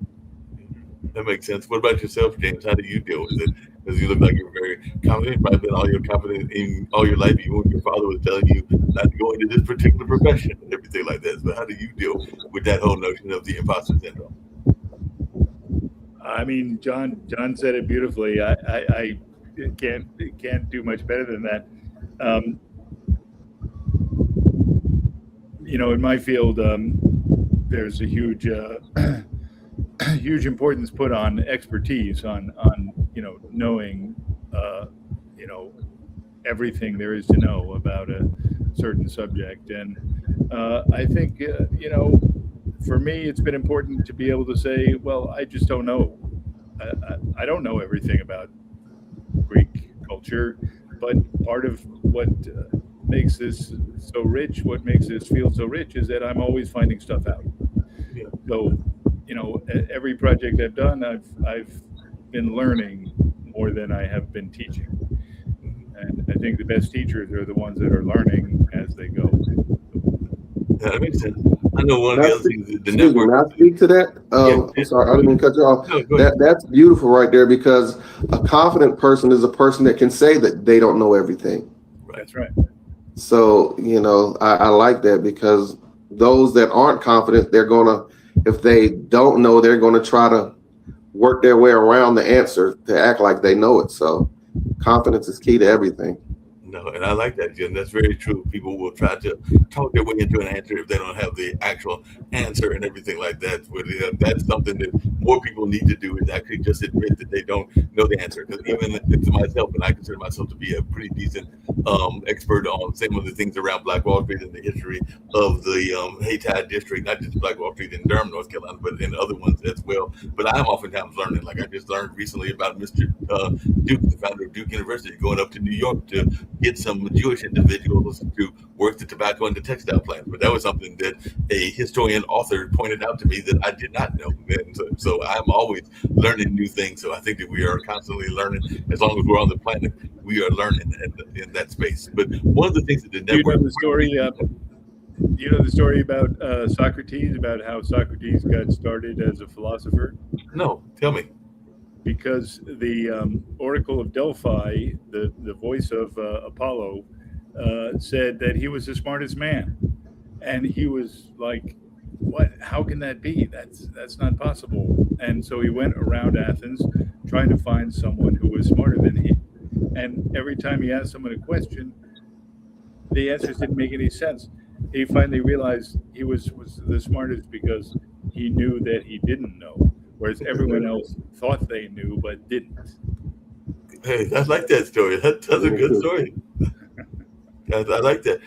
That makes sense. What about yourself, James? How do you deal with it? Because you look like you're very confident. You've probably been all your confidence in all your life, even when your father was telling you not to go into this particular profession and everything like that. So how do you deal with that whole notion of the imposter syndrome? I mean, John said it beautifully. I can't do much better than that. In my field, there's a huge huge importance put on expertise, on knowing everything there is to know about a certain subject. And I think for me, it's been important to be able to say, well, I just don't know. I don't know everything about Greek culture, but part of what makes this so rich, what makes this field so rich, is that I'm always finding stuff out. Yeah. So, every project I've done, I've been learning more than I have been teaching. And I think the best teachers are the ones that are learning as they go. Yeah, that makes sense. I know one of the other things that the Excuse me, network. may I speak to that? I'm sorry, I didn't mean to cut you off. No, go ahead. That's beautiful right there, because a confident person is a person that can say that they don't know everything. That's right. So, I like that, because those that aren't confident, they're gonna, if they don't know, they're gonna try to work their way around the answer to act like they know it. So confidence is key to everything. No, and I like that, Jim. That's very true. People will try to talk their way into an answer if they don't have the actual answer and everything like that. But that's something that more people need to do is actually just admit that they don't know the answer. Because even to myself, and I consider myself to be a pretty decent expert on some of the things around Black Wall Street and the history of the Haytide district, not just Black Wall Street in Durham, North Carolina, but in other ones as well. But I'm oftentimes learning. Like I just learned recently about Mr. Duke, the founder of Duke University, going up to New York to get some Jewish individuals to work the tobacco and the textile plants. But that was something that a historian author pointed out to me that I did not know. And so I'm always learning new things. So I think that we are constantly learning. As long as we're on the planet, we are learning in that space. But one of the things that the network... You know the story about Socrates, about how Socrates got started as a philosopher? No, tell me. Because the Oracle of Delphi, the voice of Apollo, said that he was the smartest man, and he was like, "What? How can that be? That's not possible." And so he went around Athens trying to find someone who was smarter than him. And every time he asked someone a question, the answers didn't make any sense. He finally realized he was the smartest because he knew that he didn't know, whereas everyone else thought they knew but didn't. Hey, I like that story. That's a good story. I like that.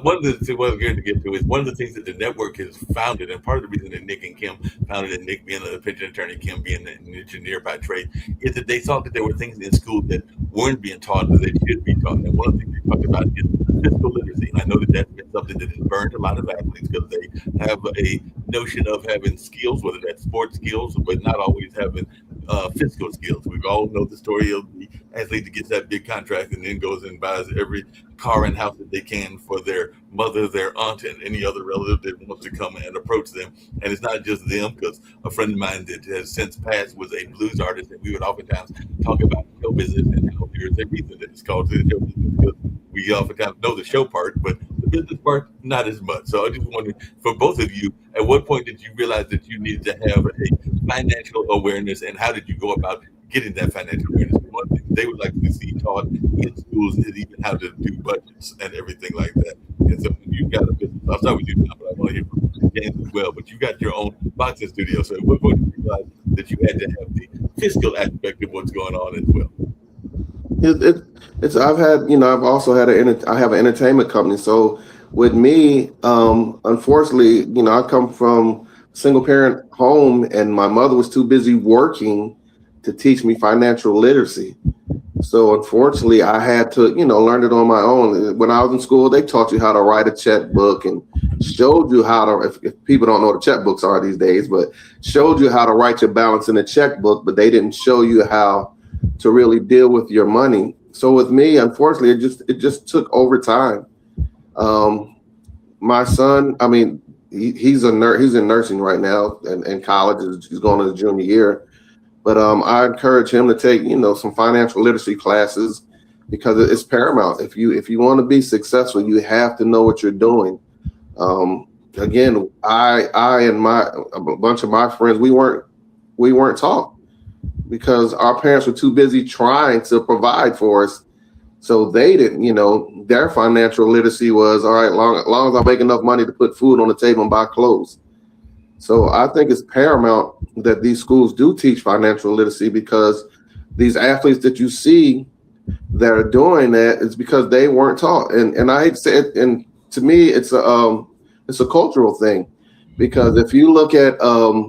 One of the things what I'm going to get to is one of the things that the network has founded, and part of the reason that Nick and Kim founded it, Nick being a pension attorney, Kim being an engineer by trade, is that they thought that there were things in school that weren't being taught that they should be taught. And one of the things they talked about is fiscal literacy. And I know that that's been something that has burned a lot of athletes because they have a notion of having skills, whether that's sports skills, but not always having fiscal skills. We all know the story of the athlete that gets that big contract and then goes and buys every car and house that they can for their mother, their aunt, and any other relative that wants to come and approach them. And it's not just them, because a friend of mine that has since passed was a blues artist, and we would oftentimes talk about show business and how there's a reason that it's called the show business, because we oftentimes know the show part, but the business part, not as much. So I just wondered, for both of you, at what point did you realize that you needed to have a financial awareness, and how did you go about getting that financial awareness? One thing they would like to see taught in schools is even how to do budgets and everything like that. And so you've got a business. I'll start with you now, but I want to hear from James as well. But you got your own boxing studio. So at what point did you realize that you had to have the fiscal aspect of what's going on as well? I've also had I have an entertainment company. So with me, unfortunately, I come from a single parent home, and my mother was too busy working to teach me financial literacy. So unfortunately, I had to, learn it on my own. When I was in school, they taught you how to write a checkbook and showed you how to, if people don't know what checkbooks are these days, but showed you how to write your balance in a checkbook, but they didn't show you how to really deal with your money. So with me, unfortunately, it just took over time. My son, he's in nursing right now and in college. He's going to the junior year. But I encourage him to take, some financial literacy classes, because it's paramount. If you want to be successful, you have to know what you're doing. Again, I and a bunch of my friends, we weren't taught, because our parents were too busy trying to provide for us. So they didn't, their financial literacy was, all right, long as I make enough money to put food on the table and buy clothes. So I think it's paramount that these schools do teach financial literacy, because these athletes that you see that are doing that is because they weren't taught. And I hate to say it, and to me, it's a cultural thing, because if you look at, I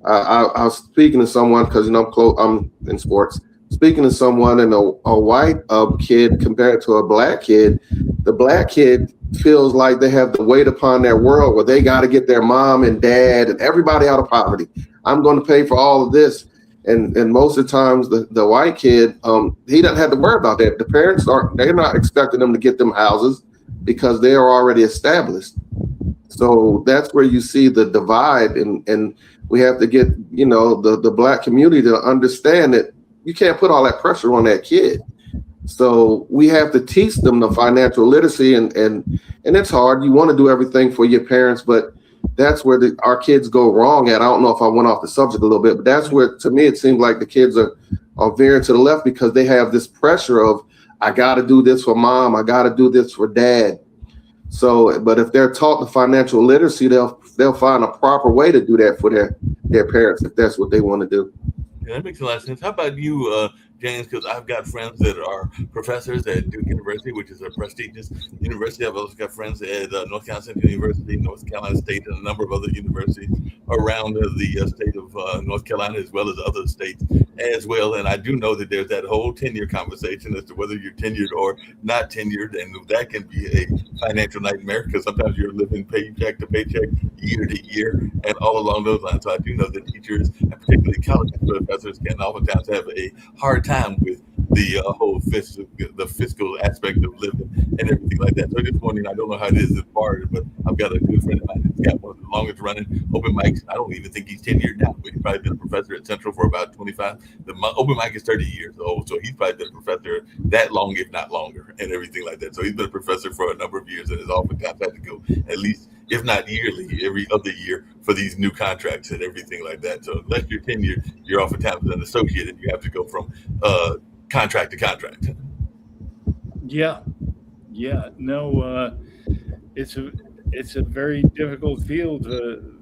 was speaking to someone, because I'm in sports, speaking to someone, and a white kid compared to a black kid, the black kid feels like they have the weight upon their world where they got to get their mom and dad and everybody out of poverty. I'm going to pay for all of this. And most of the times the white kid, he doesn't have to worry about that. The parents they're not expecting them to get them houses, because they are already established. So that's where you see the divide. And we have to get, the black community to understand that you can't put all that pressure on that kid. So we have to teach them the financial literacy, and it's hard. You want to do everything for your parents, but that's where our kids go wrong at. I don't know if I went off the subject a little bit, but that's where, to me, it seems like the kids are veering to the left because they have this pressure of, I got to do this for mom, I got to do this for dad. So, but if they're taught the financial literacy, they'll find a proper way to do that for their parents if that's what they want to do. Yeah, that makes a lot of sense. How about you, James? Because I've got friends that are professors at Duke University, which is a prestigious university. I've also got friends at North Carolina Central University, North Carolina State, and a number of other universities around the state of North Carolina, as well as other states as well. And I do know that there's that whole tenure conversation as to whether you're tenured or not tenured, and that can be a financial nightmare because sometimes you're living paycheck to paycheck, year to year, and all along those lines. So I do know that teachers, and particularly college professors, can oftentimes have a hard time with the whole fiscal aspect of living and everything like that. So I'm just wondering, I don't know how it is at Bard, but I've got a good friend of mine who's got one of the longest running open mics. I don't even think he's tenured now, but he's probably been a professor at Central for about 25. The open mic is 30 years old, so he's probably been a professor that long, if not longer, and everything like that. So he's been a professor for a number of years and has oftentimes had to go at least, if not yearly, every other year for these new contracts and everything like that. So unless you're tenured, you're oftentimes an associate and you have to go from contract to contract. Yeah. No, it's a very difficult field to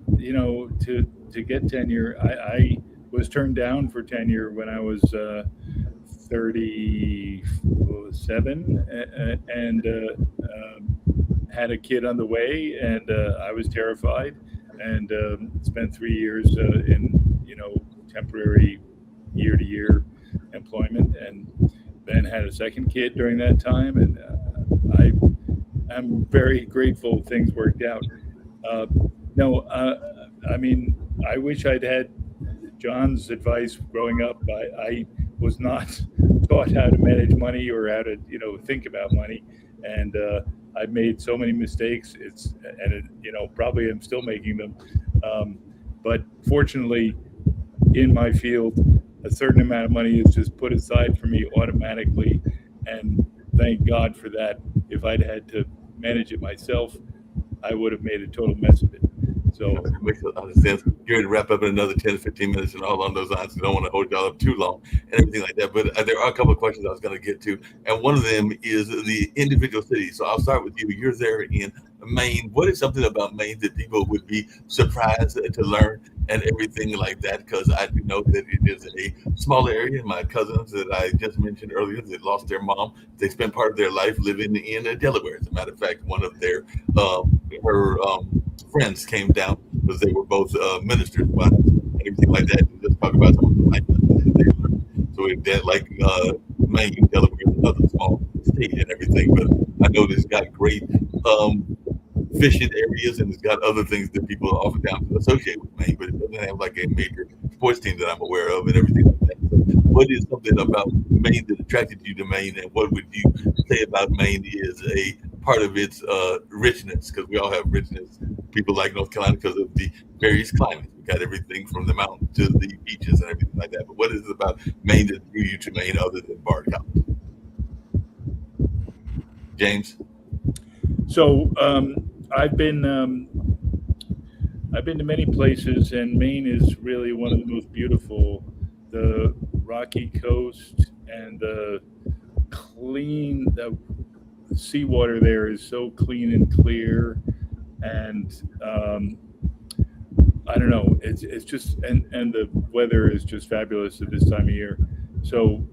get tenure. I was turned down for tenure when I was 37 and had a kid on the way, and I was terrified, and spent 3 years in temporary year-to-year employment, and then had a second kid during that time, and I'm very grateful things worked out. I mean, I wish I'd had John's advice growing up. I was not taught how to manage money or how to think about money, and I've made so many mistakes. Probably I'm still making them, but fortunately, in my field, a certain amount of money is just put aside for me automatically, and thank God for that. If I'd had to manage it myself, I would have made a total mess of it. So it makes a lot of sense. You're going to wrap up in another 10 to 15 minutes and all on those lines. I don't want to hold y'all up too long and everything like that. But there are a couple of questions I was going to get to. And one of them is the individual cities. So I'll start with you. You're there in Maine. What is something about Maine that people would be surprised to learn and everything like that? Because I do know that it is a smaller area. My cousins that I just mentioned earlier that lost their mom, they spent part of their life living in Delaware. As a matter of fact, one of their her friends came down because they were both ministers and everything like that. And just talk about some of the life that they learned. So that like Maine, Delaware is another small state and everything, but I know it's got great fishing areas and it's got other things that people oftentimes associate with Maine, but it doesn't have like a major sports team that I'm aware of and everything like that. So what is something about Maine that attracted you to Maine, and what would you say about Maine is a part of its richness? Because we all have richness, people like North Carolina, because of the various climates. We got everything from the mountains to the beaches and everything like that. But what is it about Maine that drew you to Maine other than Bard College? James? So I've been to many places, and Maine is really one of the most beautiful. The Rocky Coast and the seawater there is so clean and clear, and I don't know, it's just and the weather is just fabulous at this time of year. So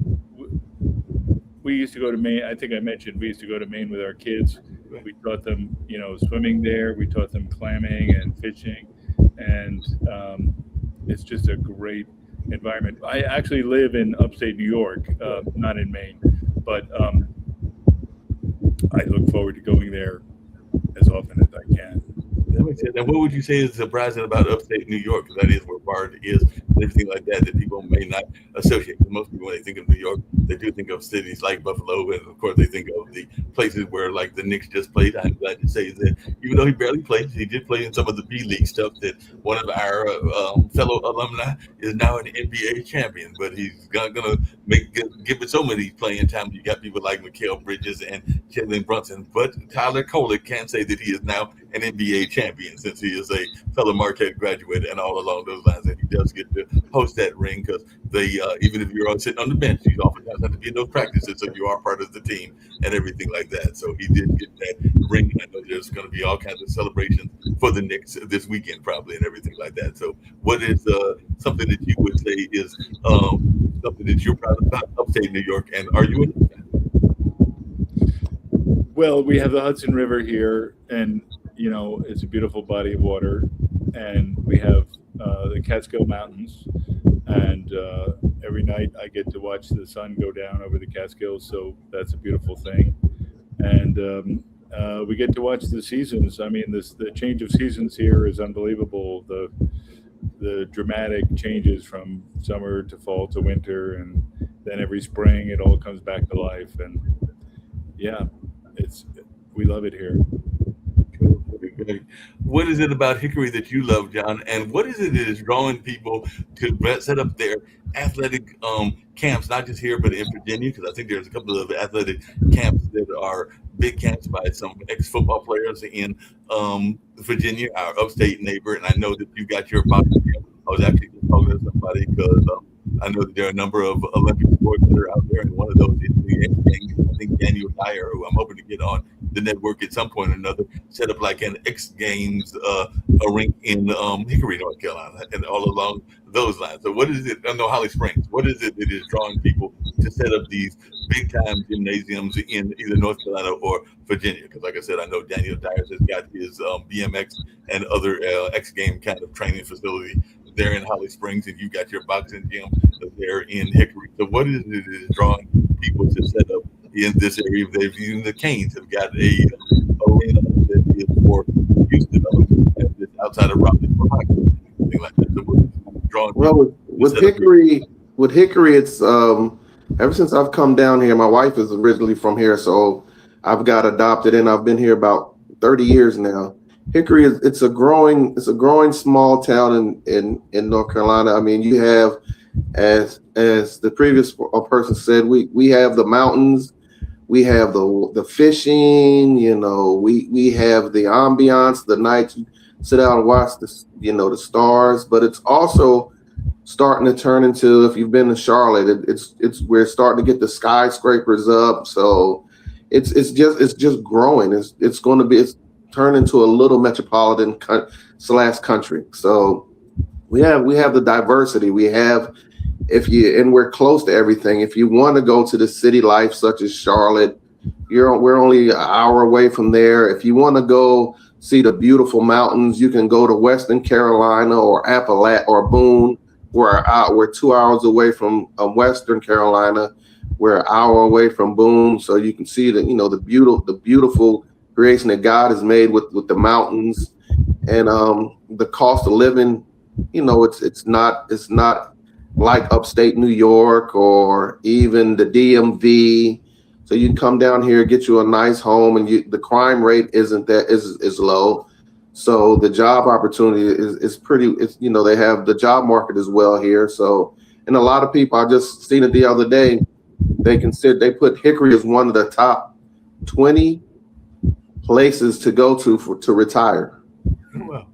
we used to go to Maine. I think I mentioned we used to go to Maine with our kids. We taught them, swimming there. We taught them clamming and fishing, and it's just a great environment. I actually live in upstate New York, not in Maine, but I look forward to going there as often as I can. That makes sense. And what would you say is surprising about upstate New York? Because that is where Bard is and everything like that people may not associate. Most people, when they think of New York, they do think of cities like Buffalo, and of course they think of the places where like the Knicks just played. I'm glad to say that even though he barely played, he did play in some of the B League stuff. That one of our fellow alumni is now an NBA champion, but he's gonna give it so many playing time. You got people like Mikal Bridges and Jalen Brunson, but Tyler Kolek can say that he is now an NBA champion, since he is a fellow Marquette graduate and all along those lines. And he does get to host that ring because they, even if you're sitting on the bench, you oftentimes have to be in those practices, so you are part of the team and everything like that. So he did get that ring. I know there's going to be all kinds of celebrations for the Knicks this weekend, probably, and everything like that. So, what is something that you would say is something that you're proud about upstate New York, and are you in? Well, we have the Hudson River here, and it's a beautiful body of water, and we have the Catskill Mountains, and every night I get to watch the sun go down over the Catskills, so that's a beautiful thing. And we get to watch the seasons. I mean, the change of seasons here is unbelievable. The dramatic changes from summer to fall to winter, and then every spring it all comes back to life. And yeah, we love it here. What is it about Hickory that you love, John? And what is it that is drawing people to set up their athletic camps, not just here, but in Virginia? Because I think there's a couple of athletic camps that are big camps by some ex-football players in Virginia, our upstate neighbor. And I know that you got your boxing camp. I was actually just talking to somebody because I know that there are a number of Olympic sports that are out there, and one of those is the X Games. I think Daniel Dyer, who I'm hoping to get on the network at some point or another, set up like an X Games a rink in Hickory, North Carolina, and all along those lines. So what is it? I know Holly Springs. What is it that is drawing people to set up these big time gymnasiums in either North Carolina or Virginia? Because like I said, I know Daniel Dyer has got his BMX and other X Game kind of training facility there in Holly Springs, and you got your boxing gym there in Hickory. So what is it that is drawing people to set up in this area? They've even the Canes have got a arena that is for youth development that's outside of Raleigh for hockey, something like that. So we're drawing with Hickory, it's ever since I've come down here. My wife is originally from here, so I've got adopted, and I've been here about 30 years now. Hickory it's a growing small town in North Carolina. I mean, you have, as the previous person said, we have the mountains, we have the fishing, we have the ambiance, the nights you sit out and watch the stars, but it's also starting to turn into, if you've been to Charlotte, we're starting to get the skyscrapers up. So it's just growing. It's going to be turn into a little metropolitan / country. So we have the diversity. We have, and we're close to everything. If you want to go to the city life, such as Charlotte, we're only an hour away from there. If you want to go see the beautiful mountains, you can go to Western Carolina or Appalachia or Boone. We're 2 hours away from Western Carolina. We're an hour away from Boone, so you can see the beautiful creation that God has made with the mountains, and the cost of living. It's not like upstate New York or even the DMV. So you can come down here, get you a nice home, and the crime rate is low. So the job opportunity is pretty. They have the job market as well here. So, and a lot of people, I just seen it the other day. They put Hickory as one of the top 20 places to go to retire. Well,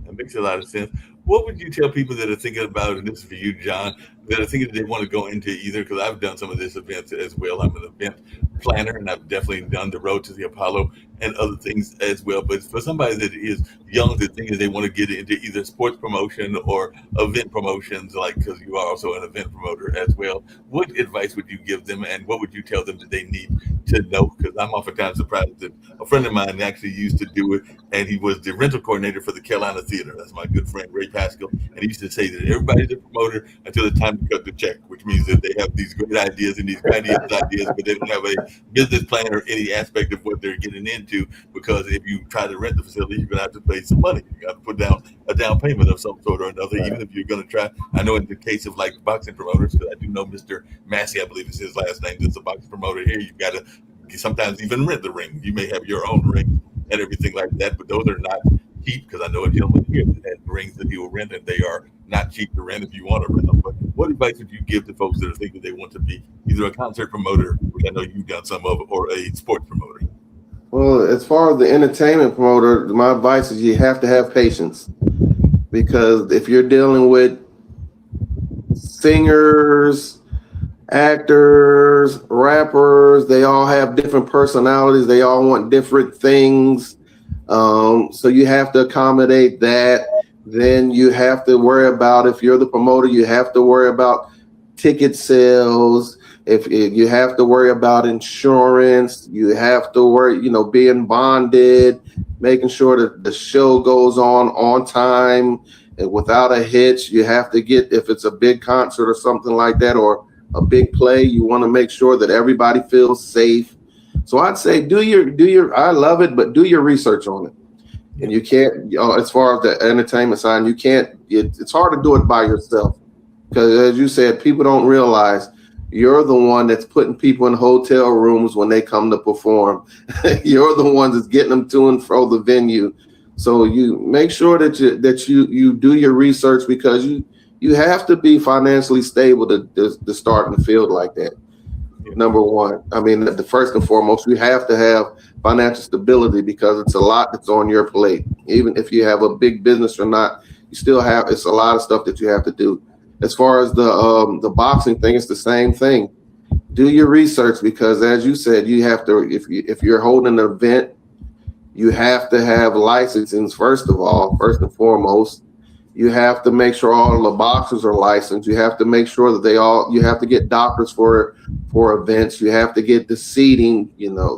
that makes a lot of sense. What would you tell people that are thinking about, and this is for you, John, that are thinking they want to go into either, because I've done some of this events as well. I'm an event planner, and I've definitely done the Road to the Apollo and other things as well. But for somebody that is young, that thinking they want to get into either sports promotion or event promotions, because you are also an event promoter as well, what advice would you give them, and what would you tell them that they need to know? Because I'm oftentimes surprised that a friend of mine actually used to do it, and he was the rental coordinator for the Carolina Theater. That's my good friend Ray Pascal, and he used to say that everybody's a promoter until it's time to cut the check, which means that they have these great ideas and these grandiose ideas, but they don't have a business plan or any aspect of what they're getting into. Because if you try to rent the facility, you're going to have to pay some money. You got to put down a down payment of some sort or another, even if you're going to try. I know in the case of like boxing promoters, because I do know Mr. Massey, I believe is his last name, that's a boxing promoter here. You've got to sometimes even rent the ring. You may have your own ring and everything like that, but those are not cheap, because I know a gentleman here that has rings that he will rent, and they are not cheap to rent if you want to rent them. But what advice would you give to folks that are thinking they want to be either a concert promoter, which I know you've done some of, or a sports promoter? Well, as far as the entertainment promoter, my advice is you have to have patience, because if you're dealing with singers, actors, rappers, they all have different personalities. They all want different things. So you have to accommodate that. Then you have to worry about, if you're the promoter, you have to worry about ticket sales. If you have to worry about insurance, you have to worry, being bonded, making sure that the show goes on time and without a hitch. You have to get, if it's a big concert or something like that, or a big play, you want to make sure that everybody feels safe. So I'd say do your I love it, but do your research on it. And you can't, as far as the entertainment side, you can't, it's hard to do it by yourself, because as you said, people don't realize you're the one that's putting people in hotel rooms when they come to perform. You're the one that's getting them to and fro the venue. So you make sure that you do your research, because you have to be financially stable to start in the field like that. Number one, I mean, the first and foremost, you have to have financial stability, because it's a lot that's on your plate. Even if you have a big business or not, you still have, it's a lot of stuff that you have to do. As far as the boxing thing, it's the same thing. Do your research, because as you said, you have to, if you're holding an event, you have to have licensing first and foremost. You have to make sure all the boxers are licensed. You have to make sure that you have to get doctors for events. You have to get the seating,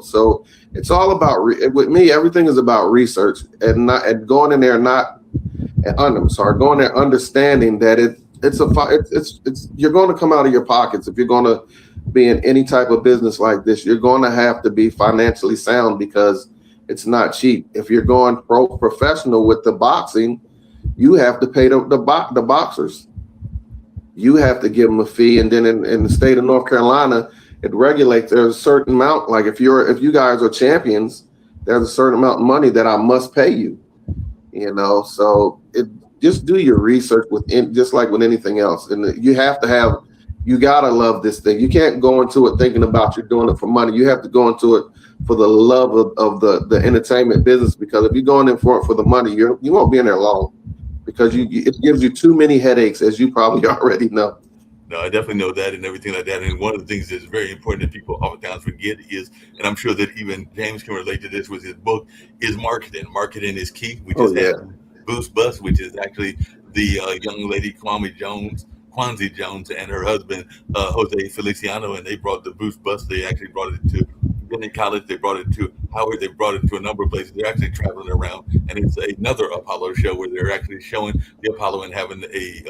so it's all about, with me, everything is about research, and going in there, going there understanding that it's you're going to come out of your pockets. If you're going to be in any type of business like this, you're going to have to be financially sound, because it's not cheap. If you're going professional with the boxing, you have to pay the boxers. You have to give them a fee, and then in the state of North Carolina, it regulates. There's a certain amount. Like if you guys are champions, there's a certain amount of money that I must pay you. So just do your research just like with anything else, and you gotta love this thing. You can't go into it thinking about you're doing it for money. You have to go into it for the love of the entertainment business, because if you're going in for the money, you won't be in there long, because it gives you too many headaches, as you probably already know. No, I definitely know that and everything like that. And one of the things that's very important that people oftentimes forget is, and I'm sure that even James can relate to this with his book, is marketing. Marketing is key. We just had Boost Bus, which is actually the young lady Kwanzi Jones and her husband Jose Feliciano, and they brought the Boost Bus. They actually brought it to Benet College. They brought it to Howard. They brought it to a number of places. They're actually traveling around, and it's another Apollo show where they're actually showing the Apollo and having a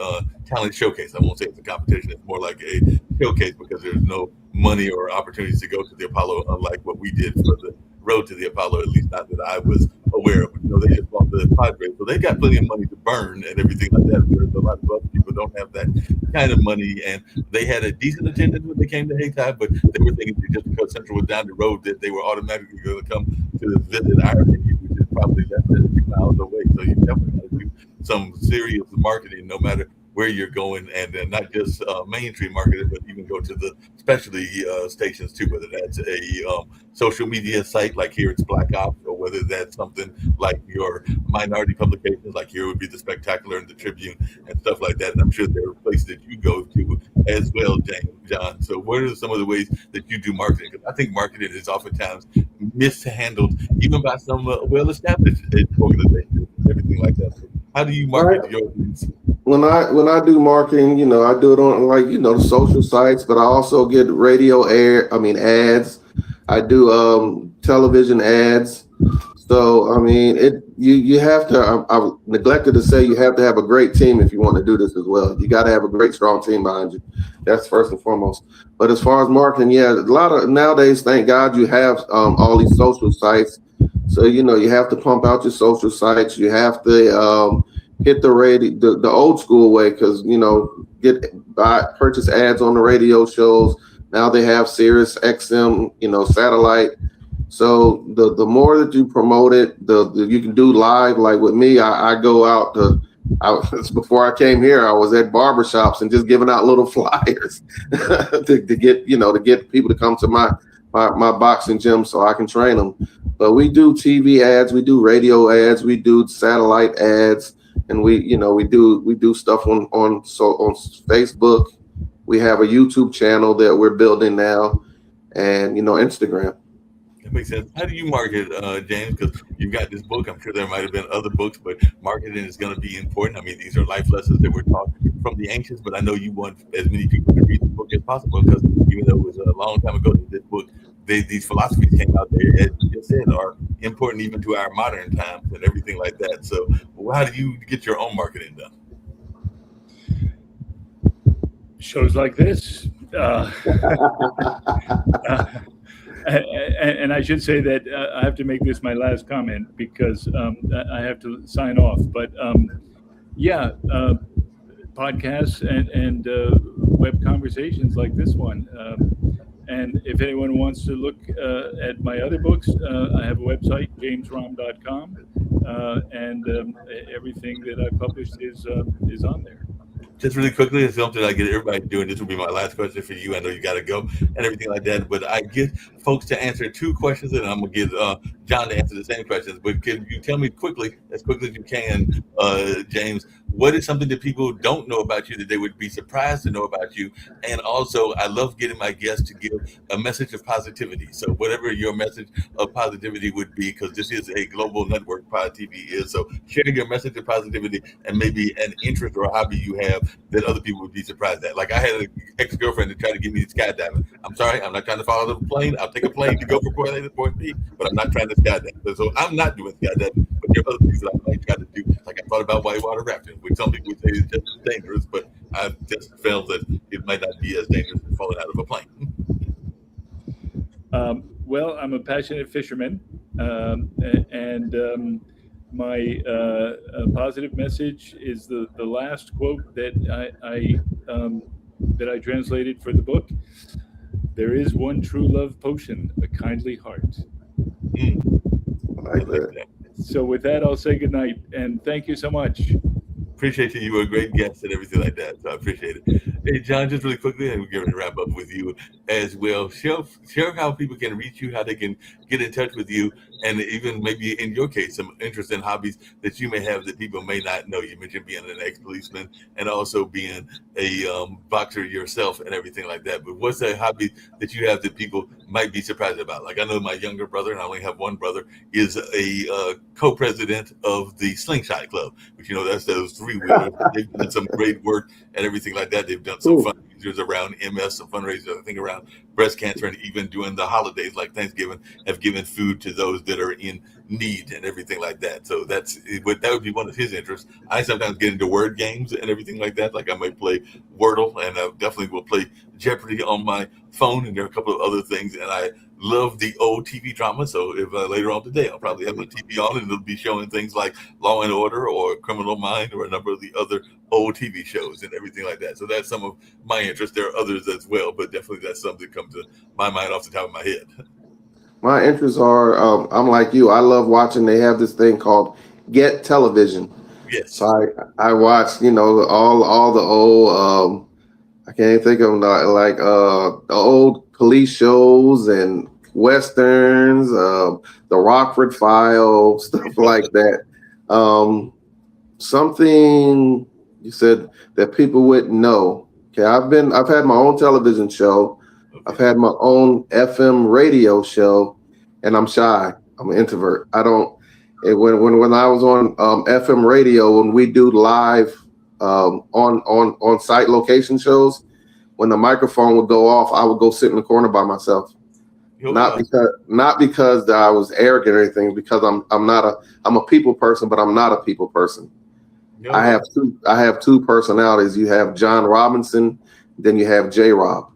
talent showcase. I won't say it's a competition; it's more like a showcase, because there's no money or opportunities to go to the Apollo, unlike what we did for the road to the Apollo, at least not that I was aware of. They just bought the Padres, so they got plenty of money to burn and everything like that. Whereas a lot of other people don't have that kind of money, and they had a decent attendance when they came to Haytide, but they were thinking that just because Central was down the road that they were automatically going to come to visit our venue, which is probably less than a few miles away. So you definitely got to do some serious marketing, no matter where you're going, and not just mainstream marketing, but even go to the specialty stations too, whether that's a social media site like here it's Black Ops, or whether that's something like your minority publications, like here would be the Spectacular and the Tribune and stuff like that. And I'm sure there are places that you go to as well, John. So what are some of the ways that you do marketing? Because I think marketing is oftentimes mishandled, even by some well-established organizations and everything like that. So how do you market your things? When I do marketing, I do it on the social sites, but I also get ads. I do television ads. So I mean, you have to. I neglected to say you have to have a great team if you want to do this as well. You got to have a great, strong team behind you. That's first and foremost. But as far as marketing, a lot of nowadays, thank God you have all these social sites. So you have to pump out your social sites. You have to hit the radio the old school way, because purchase ads on the radio shows. Now they have Sirius XM, satellite. So the more that you promote it, you can do live. Like with me, I go out before I came here, I was at barbershops and just giving out little flyers to get people to come to my boxing gym so I can train them. But we do TV ads, we do radio ads, we do satellite ads, and we do stuff on Facebook. We have a YouTube channel that we're building now, and Instagram. That makes sense. How do you market, James? Because you've got this book. I'm sure there might have been other books, but marketing is going to be important. I mean, these are life lessons that we're taught from the ancients, but I know you want as many people to read the book as possible because even though it was a long time ago that this book, these philosophies came out there, as you just said, are important even to our modern times and everything like that. So, how do you get your own marketing done? Shows like this. And I should say that I have to make this my last comment because I have to sign off. But podcasts and web conversations like this one. And if anyone wants to look at my other books, I have a website, jamesrom.com, and everything that I published is on there. Just really quickly, it's something I get everybody doing. This will be my last question for you. I know you got to go and everything like that, but I get folks to answer 2 questions, and I'm gonna get John to answer the same questions. But can you tell me quickly, as quickly as you can, James, what is something that people don't know about you that they would be surprised to know about you? And also, I love getting my guests to give a message of positivity. So whatever your message of positivity would be, because this is a global network, Pod TV is. So sharing your message of positivity and maybe an interest or a hobby you have that other people would be surprised at. Like I had an ex-girlfriend that tried to get me skydiving. I'm sorry, I'm not trying to follow the plane. I'll take a plane to go from point A to point B, but I'm not trying to skydive. So I'm not doing skydiving, but there are other things that I might try to do. Like I thought about whitewater rafting, which some people would say is just as dangerous, but I just felt that it might not be as dangerous as falling out of a plane. Well, I'm a passionate fisherman, and my positive message is the last quote that I translated for the book. There is one true love potion, a kindly heart. I like that. So with that, I'll say goodnight, and thank you so much. Appreciate you. You were a great guest and everything like that. So I appreciate it. Hey, John, just really quickly, and we're going to wrap up with you as well. Share how people can reach you, how they can get in touch with you, and even maybe in your case, some interest in hobbies that you may have that people may not know. You mentioned being an ex-policeman and also being a boxer yourself and everything like that. But what's a hobby that you have that people might be surprised about? Like I know my younger brother, and I only have one brother, is a co-president of the Slingshot Club, which that's those 3-wheelers. They've done some great work and everything like that. They've done some fundraisers around MS, some fundraisers I think around breast cancer, and even during the holidays like Thanksgiving, have given food to those that are in need and everything like that. So that would be one of his interests. I sometimes get into word games and everything like that. Like I might play Wordle, and I definitely will play Jeopardy on my phone, and there are a couple of other things. And I love the old TV drama. So if later on today, I'll probably have my TV on, and it'll be showing things like Law and Order or Criminal Mind or a number of the other old TV shows and everything like that. So that's some of my interest. There are others as well, but definitely that's something that comes to my mind off the top of my head. My interests are, I'm like you. I love watching. They have this thing called Get Television. Yes. So I watch, all the old, I can't think of them, like the old police shows and westerns, the Rockford Files, stuff like that. Something you said that people wouldn't know. Okay, I've had my own television show. I've had my own FM radio show, and I'm shy. I'm an introvert. I don't. When I was on FM radio, when we do live on site location shows, when the microphone would go off, I would go sit in the corner by myself. Not because I was arrogant or anything. Because I'm a people person, but I'm not a people person. I have two personalities. You have John Robinson, then you have J Rob.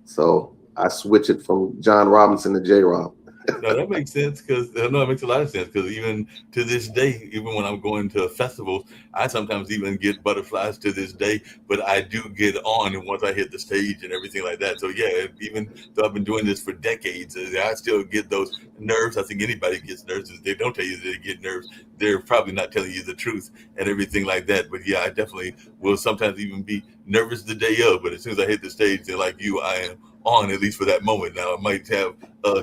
So I switch it from John Robinson to J Rob. No, that makes sense because it makes a lot of sense because even to this day, even when I'm going to festivals, I sometimes even get butterflies to this day, but I do get on and once I hit the stage and everything like that. So yeah, even though I've been doing this for decades, I still get those nerves. I think anybody gets nerves. If they don't tell you that they get nerves, they're probably not telling you the truth and everything like that. But yeah, I definitely will sometimes even be nervous the day of, but as soon as I hit the stage, they're like you, I am on, at least for that moment. Now I might have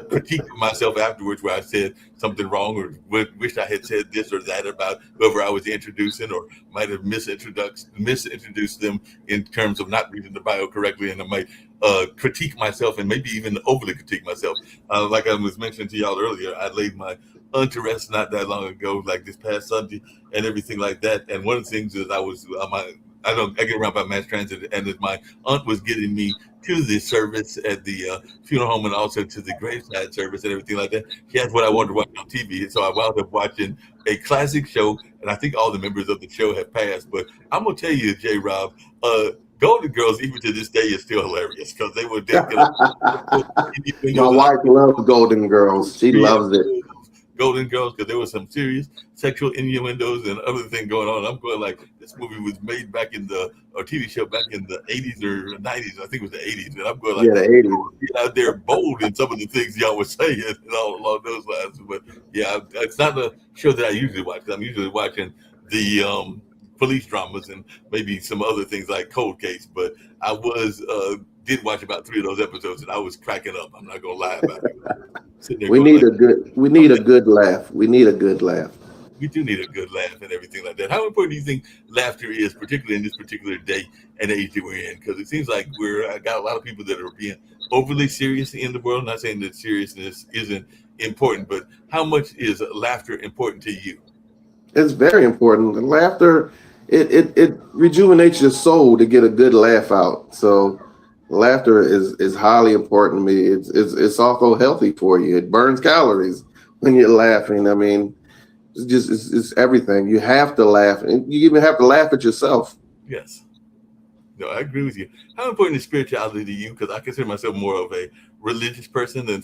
critique of myself afterwards where I said something wrong or wish I had said this or that about whoever I was introducing, or might have misintroduced them in terms of not reading the bio correctly, and I might critique myself and maybe even overly critique myself. Like I was mentioning to y'all earlier, I laid my aunt to rest not that long ago, like this past Sunday, and everything like that. And one of the things is I get around by mass transit, and as my aunt was getting me to the service at the funeral home and also to the graveside service and everything like that, she asked what I wanted to watch on TV. And so I wound up watching a classic show, and I think all the members of the show have passed. But I'm going to tell you, J. Rob, Golden Girls, even to this day, is still hilarious because they were My wife loves Golden Girls. She loves it. Golden Girls, because there was some serious sexual innuendos and other thing going on. I'm going like, this movie was made back in or TV show back in the 80s or 90s. I think it was the 80s. And I'm going like, the 80s. Get out there bold in some of the things y'all were saying and all along those lines. But yeah, it's not a show that I usually watch. I'm usually watching the police dramas and maybe some other things like Cold Case. But I did watch about 3 of those episodes, and I was cracking up. I'm not gonna lie about it. We need a good laugh. We need a good laugh. We do need a good laugh and everything like that. How important do you think laughter is, particularly in this particular day and age that we're in? Because it seems like I got a lot of people that are being overly serious in the world. I'm not saying that seriousness isn't important, but how much is laughter important to you? It's very important. And laughter, it rejuvenates your soul to get a good laugh out. So laughter is highly important to me. It's also healthy for you. It burns calories when you're laughing. I mean, it's everything. You have to laugh, and you even have to laugh at yourself. Yes. No, I agree with you. How important is spirituality to you? Because I consider myself more of a religious person than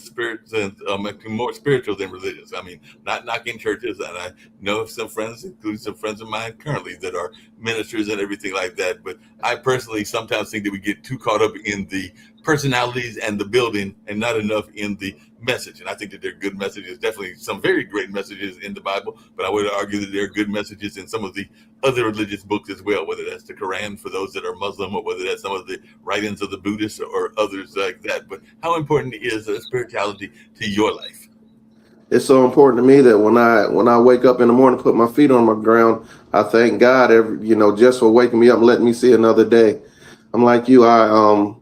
more spiritual than religious. I mean, not knocking churches, and I know some friends, including some friends of mine currently, that are ministers and everything like that. But I personally sometimes think that we get too caught up in the personalities and the building and not enough in the message. And I think that there are good messages, definitely some very great messages in the Bible, but I would argue that there are good messages in some of the other religious books as well, whether that's the Quran for those that are Muslim, or whether that's some of the writings of the Buddhists or others like that. But how important is spirituality to your life? It's so important to me that when I wake up in the morning, put my feet on the ground, I thank God just for waking me up and letting me see another day. I'm like you. I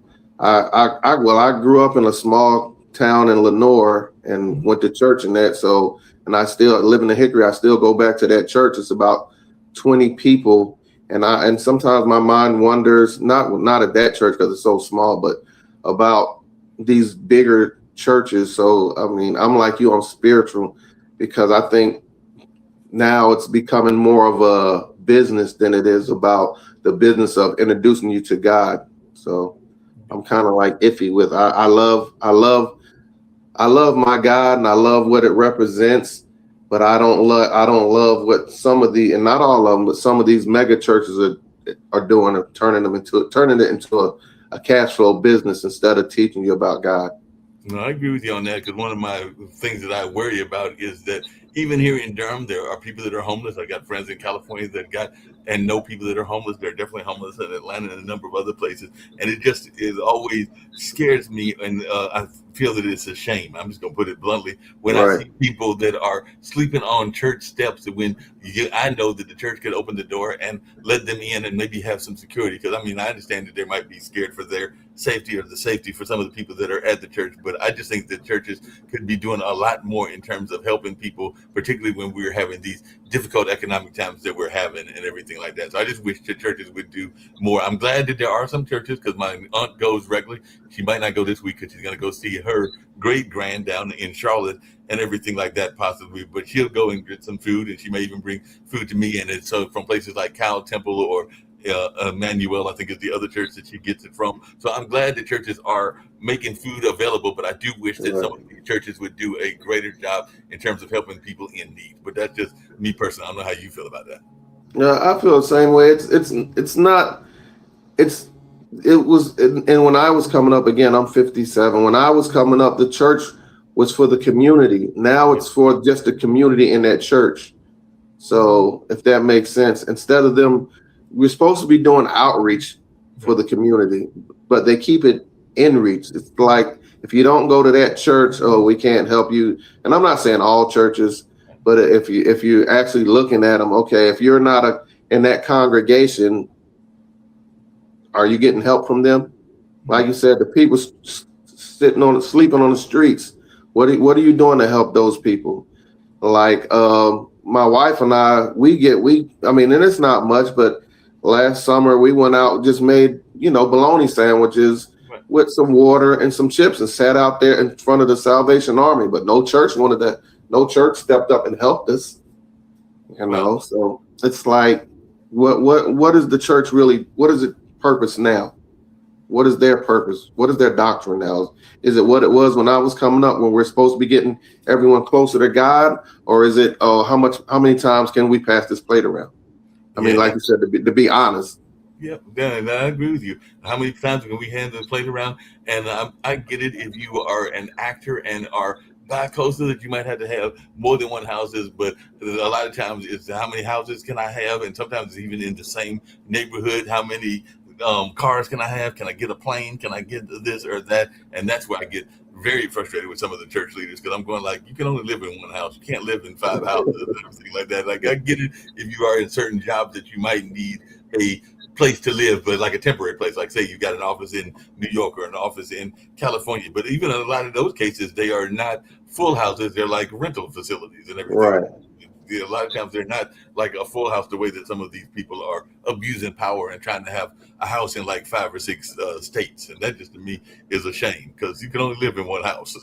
grew up in a small town in Lenore and went to church and that. So, and I still live in the Hickory. I still go back to that church. It's about 20 people. And sometimes my mind wanders, not at that church because it's so small, but about these bigger churches. So, I mean, I'm like you, I'm spiritual, because I think now it's becoming more of a business than it is about the business of introducing you to God. So I'm kind of like iffy with, I love my God and I love what it represents, but I don't love what some of and not all of them, but some of these mega churches are doing, of turning it into a cash flow business instead of teaching you about God. No, I agree with you on that, because one of my things that I worry about is that even here in Durham, there are people that are homeless. I got friends in California that know people that are homeless. They're definitely homeless in Atlanta and a number of other places. And it always scares me, and I feel that it's a shame. I'm just going to put it bluntly. When I see people that are sleeping on church steps, when I know that the church could open the door and let them in and maybe have some security. Because, I mean, I understand that they might be scared for their safety or the safety for some of the people that are at the church. But I just think that churches could be doing a lot more in terms of helping people, particularly when we're having these difficult economic times that we're having and everything like that. So I just wish that churches would do more. I'm glad that there are some churches, because my aunt goes regularly. She might not go this week because she's going to go see her great grand down in Charlotte and everything like that possibly, but she'll go and get some food, and she may even bring food to me. And it's so from places like Cal Temple or Emmanuel, I think, is the other church that she gets it from. So I'm glad that churches are making food available, but I do wish that some of these churches would do a greater job in terms of helping people in need. But that's just me personally. I don't know how you feel about that. Yeah, I feel the same way. And when I was coming up, again, I'm 57. When I was coming up, the church was for the community. Now it's for just the community in that church. So if that makes sense, instead of them, we're supposed to be doing outreach for the community, but they keep it in reach. It's like if you don't go to that church, oh, we can't help you. And I'm not saying all churches, but if you actually looking at them, okay, if you're not in that congregation, are you getting help from them? Like you said, the people sleeping on the streets. What are you doing to help those people? Like my wife and I, I mean, and it's not much, but last summer we went out, just made, bologna sandwiches with some water and some chips and sat out there in front of the Salvation Army. But no church wanted that. No church stepped up and helped us. So it's like, what is the church really? What is its purpose now? What is their purpose? What is their doctrine now? Is it what it was when I was coming up, when we're supposed to be getting everyone closer to God, or is it how many times can we pass this plate around? I mean, like you said, to be honest. Yeah, I agree with you. How many times can we hand the plate around? And I get it if you are an actor and are bi-coastal, that you might have to have more than one houses, but a lot of times it's how many houses can I have, and sometimes it's even in the same neighborhood, how many cars can I have? Can I get a plane? Can I get this or that? And that's where I get very frustrated with some of the church leaders, because I'm going like, you can only live in one house. You can't live in 5 houses and everything like that. Like, I get it if you are in certain jobs that you might need a place to live, but like a temporary place, like say you got an office in New York or an office in California. But even in a lot of those cases, they are not full houses. They're like rental facilities and everything. Right. A lot of times they're not like a full house the way that some of these people are abusing power and trying to have a house in like 5 or 6 states. And that just to me is a shame, because you can only live in one house.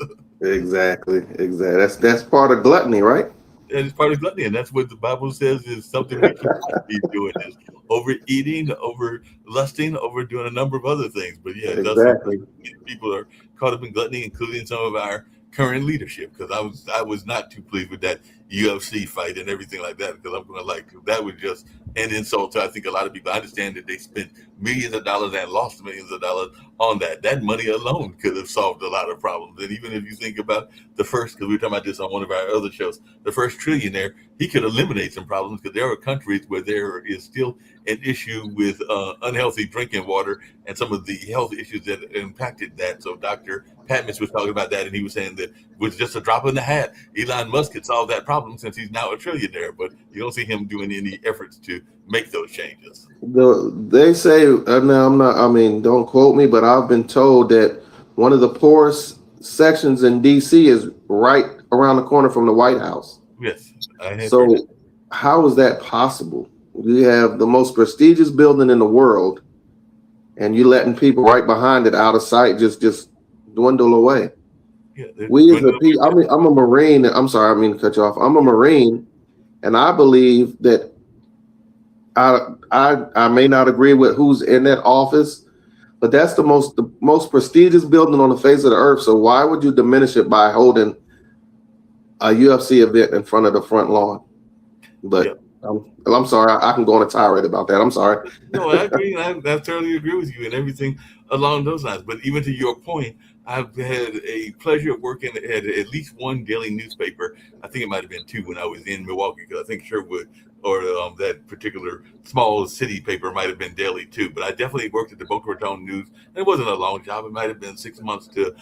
Exactly. That's part of gluttony, right? And it's part of gluttony, and that's what the Bible says is something we cannot be doing, is overeating, over lusting, over doing a number of other things. But yeah, exactly. People are caught up in gluttony, including some of our current leadership, because I was not too pleased with that UFC fight and everything like that, because I'm going like, that was just an insult to, I think, a lot of people. I understand that they spent millions of dollars and lost millions of dollars on that. That money alone could have solved a lot of problems. And even if you think about the first, because we were talking about this on one of our other shows, the first trillionaire, he could eliminate some problems, because there are countries where there is still an issue with unhealthy drinking water and some of the health issues that impacted that. So Dr. Patmos was talking about that, and he was saying that with just a drop in the hat, Elon Musk could solve that problem, since he's now a trillionaire. But you don't see him doing any efforts to make those changes. They say, now I'm not, I mean, don't quote me, but I've been told that one of the poorest sections in DC is right around the corner from the White House. Yes. So how is that possible? You have the most prestigious building in the world, and you letting people right behind it out of sight just dwindle away. Yeah, we as a people, I mean, I'm a Marine. I'm sorry, I mean to cut you off. I'm a Marine, and I believe that I may not agree with who's in that office, but that's the most prestigious building on the face of the earth. So why would you diminish it by holding a UFC event in front of the front lawn? But yeah. I'm sorry, I can go on a tirade about that. I'm sorry. No, I agree. I totally agree with you and everything along those lines. But even to your point, I've had a pleasure of working at least one daily newspaper. I think it might have been 2 when I was in Milwaukee, because I think Sherwood or that particular small city paper might have been daily too. But I definitely worked at the Boca Raton News. And it wasn't a long job. It might have been 6 months to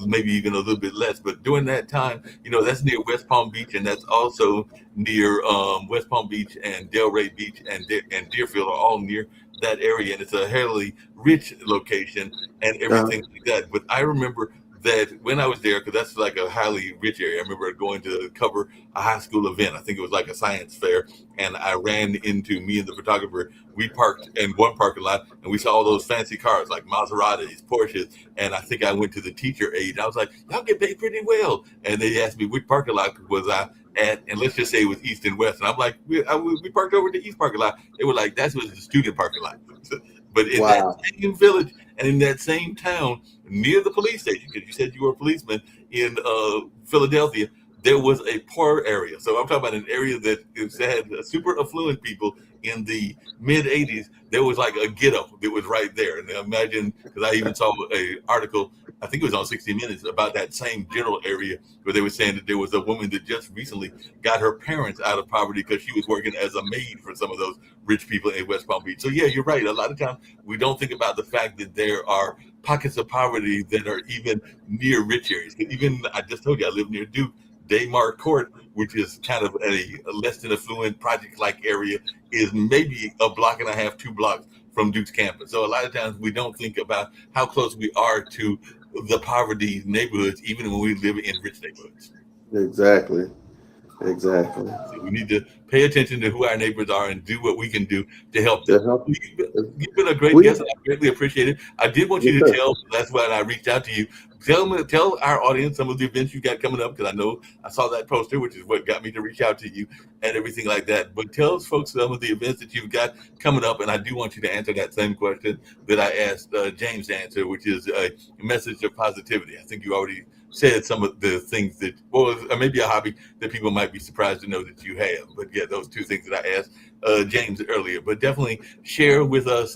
maybe even a little bit less. But during that time, that's near West Palm Beach, and that's also near West Palm Beach and Delray Beach and Deerfield are all near that area, and it's a fairly rich location and everything like that. But I remember that when I was there, because that's like a highly rich area, I remember going to cover a high school event. I think it was like a science fair, and I ran into, me and the photographer, we parked in one parking lot, and we saw all those fancy cars like Maseratis, Porsches, and I think I went to the teacher aide. I was like, y'all get paid pretty well. And they asked me which parking lot was I at, and let's just say it was East and West. And I'm like, we parked over to the East parking lot. They were like, that was the student parking lot. But in that same village and in that same town, near the police station, because you said you were a policeman in Philadelphia, there was a poor area. So I'm talking about an area that had super affluent people in the mid 80s. There was like a ghetto that was right there. And imagine, because I even saw an article, I think it was on 60 Minutes, about that same general area where they were saying that there was a woman that just recently got her parents out of poverty because she was working as a maid for some of those rich people in West Palm Beach. So yeah, you're right. A lot of times we don't think about the fact that there are pockets of poverty that are even near rich areas. Even I just told you I live near Duke. Daymar Court, which is kind of a less than affluent project-like area, is maybe a block and a half, 2 blocks from Duke's campus. So a lot of times we don't think about how close we are to the poverty neighborhoods, even when we live in rich neighborhoods. Exactly. So we need to pay attention to who our neighbors are and do what we can do to help them. You've been a great guest. I greatly appreciate it. I did want you to tell, that's why I reached out to you. Tell our audience some of the events you got coming up, because I know I saw that poster, which is what got me to reach out to you and everything like that. But tell folks some of the events that you've got coming up, and I do want you to answer that same question that I asked James to answer, which is a message of positivity. I think you already said some of the things that, well, maybe a hobby that people might be surprised to know that you have. But yeah, those 2 things that I asked James earlier. But definitely share with us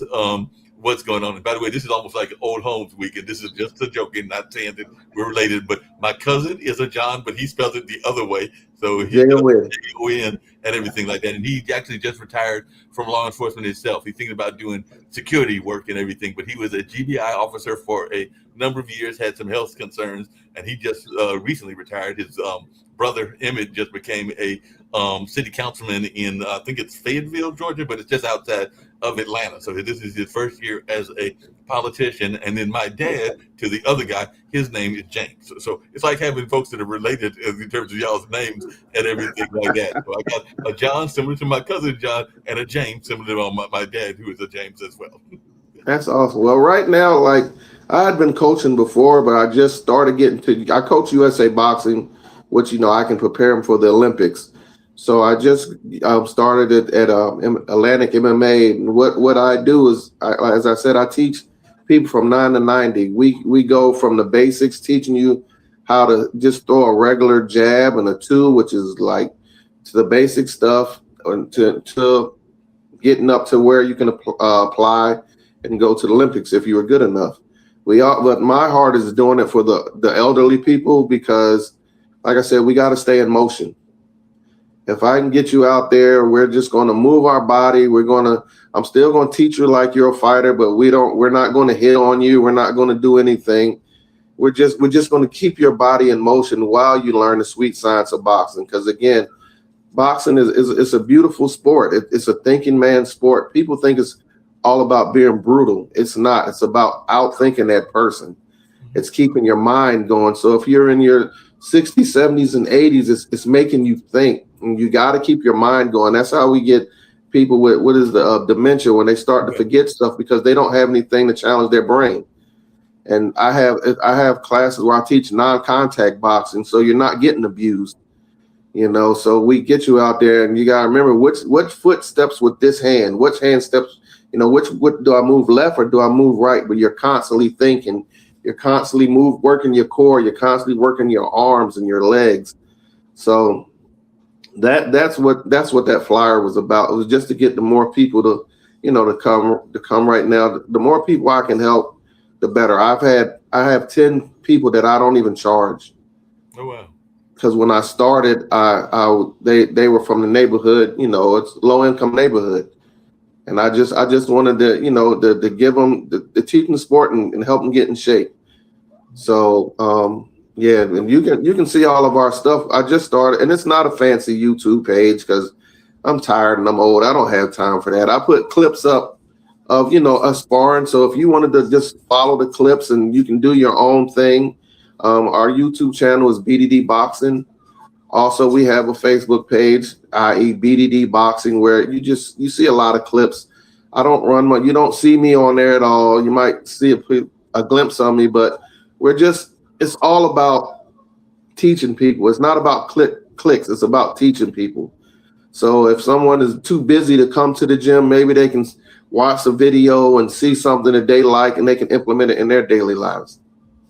what's going on. And by the way, this is almost like Old Homes Week, and this is just a joke, and not saying that we're related, but my cousin is a John, but he spells it the other way. So he J-O-N and everything like that. And he actually just retired from law enforcement himself. He's thinking about doing security work and everything, but he was a GBI officer for a number of years, had some health concerns, and he just recently retired. His brother Emmett just became a city councilman in, I think it's Fayetteville, Georgia, but it's just outside of Atlanta. So this is his first year as a politician. And then my dad, to the other guy, his name is James. So it's like having folks that are related in terms of y'all's names and everything like that. So I got a John similar to my cousin John, and a James similar to my dad, who is a James as well. That's awesome. Well, right now, like, I had been coaching before, but I just started I coach USA Boxing, which, I can prepare them for the Olympics. So I just started it at Atlantic MMA. And what I do is, as I said, I teach people from 9 to 90. We go from the basics, teaching you how to just throw a regular jab and a 2, which is like to the basic stuff, to getting up to where you can apply and go to the Olympics if you were good enough. But my heart is doing it for the elderly people, because, like I said, we got to stay in motion. If I can get you out there, we're just going to move our body. I'm still going to teach you like you're a fighter, but we're not going to hit on you. We're not going to do anything. We're just going to keep your body in motion while you learn the sweet science of boxing. Because again, boxing is a beautiful sport. It's a thinking man's sport. People think it's all about being brutal. It's not. It's about outthinking that person. It's keeping your mind going. So if you're in your 60s, 70s, and 80s, it's making you think. And you got to keep your mind going. That's how we get people with dementia, when they start to forget stuff because they don't have anything to challenge their brain. And I have classes where I teach non-contact boxing, so you're not getting abused. So we get you out there, and you got to remember which foot steps with this hand, which hand steps, what do I move left or do I move right? But you're constantly thinking, you're constantly working your core, you're constantly working your arms and your legs. So that's what that flyer was about. It was just to get the more people to come right now. The more people I can help, the better. I have 10 people that I don't even charge. Oh wow. Because when I started, they were from the neighborhood, it's low income neighborhood. And I just wanted to, to give them the teach them the sport and help them get in shape. So, yeah, and you can see all of our stuff. I just started, and it's not a fancy YouTube page because I'm tired and I'm old. I don't have time for that. I put clips up of, us sparring. So if you wanted to just follow the clips and you can do your own thing, our YouTube channel is BDD Boxing. Also, we have a Facebook page, i.e. BDD Boxing, where you see a lot of clips. I don't run much. You don't see me on there at all. You might see a glimpse of me, but it's all about teaching people. It's not about clicks. It's about teaching people. So if someone is too busy to come to the gym, maybe they can watch a video and see something that they like, and they can implement it in their daily lives.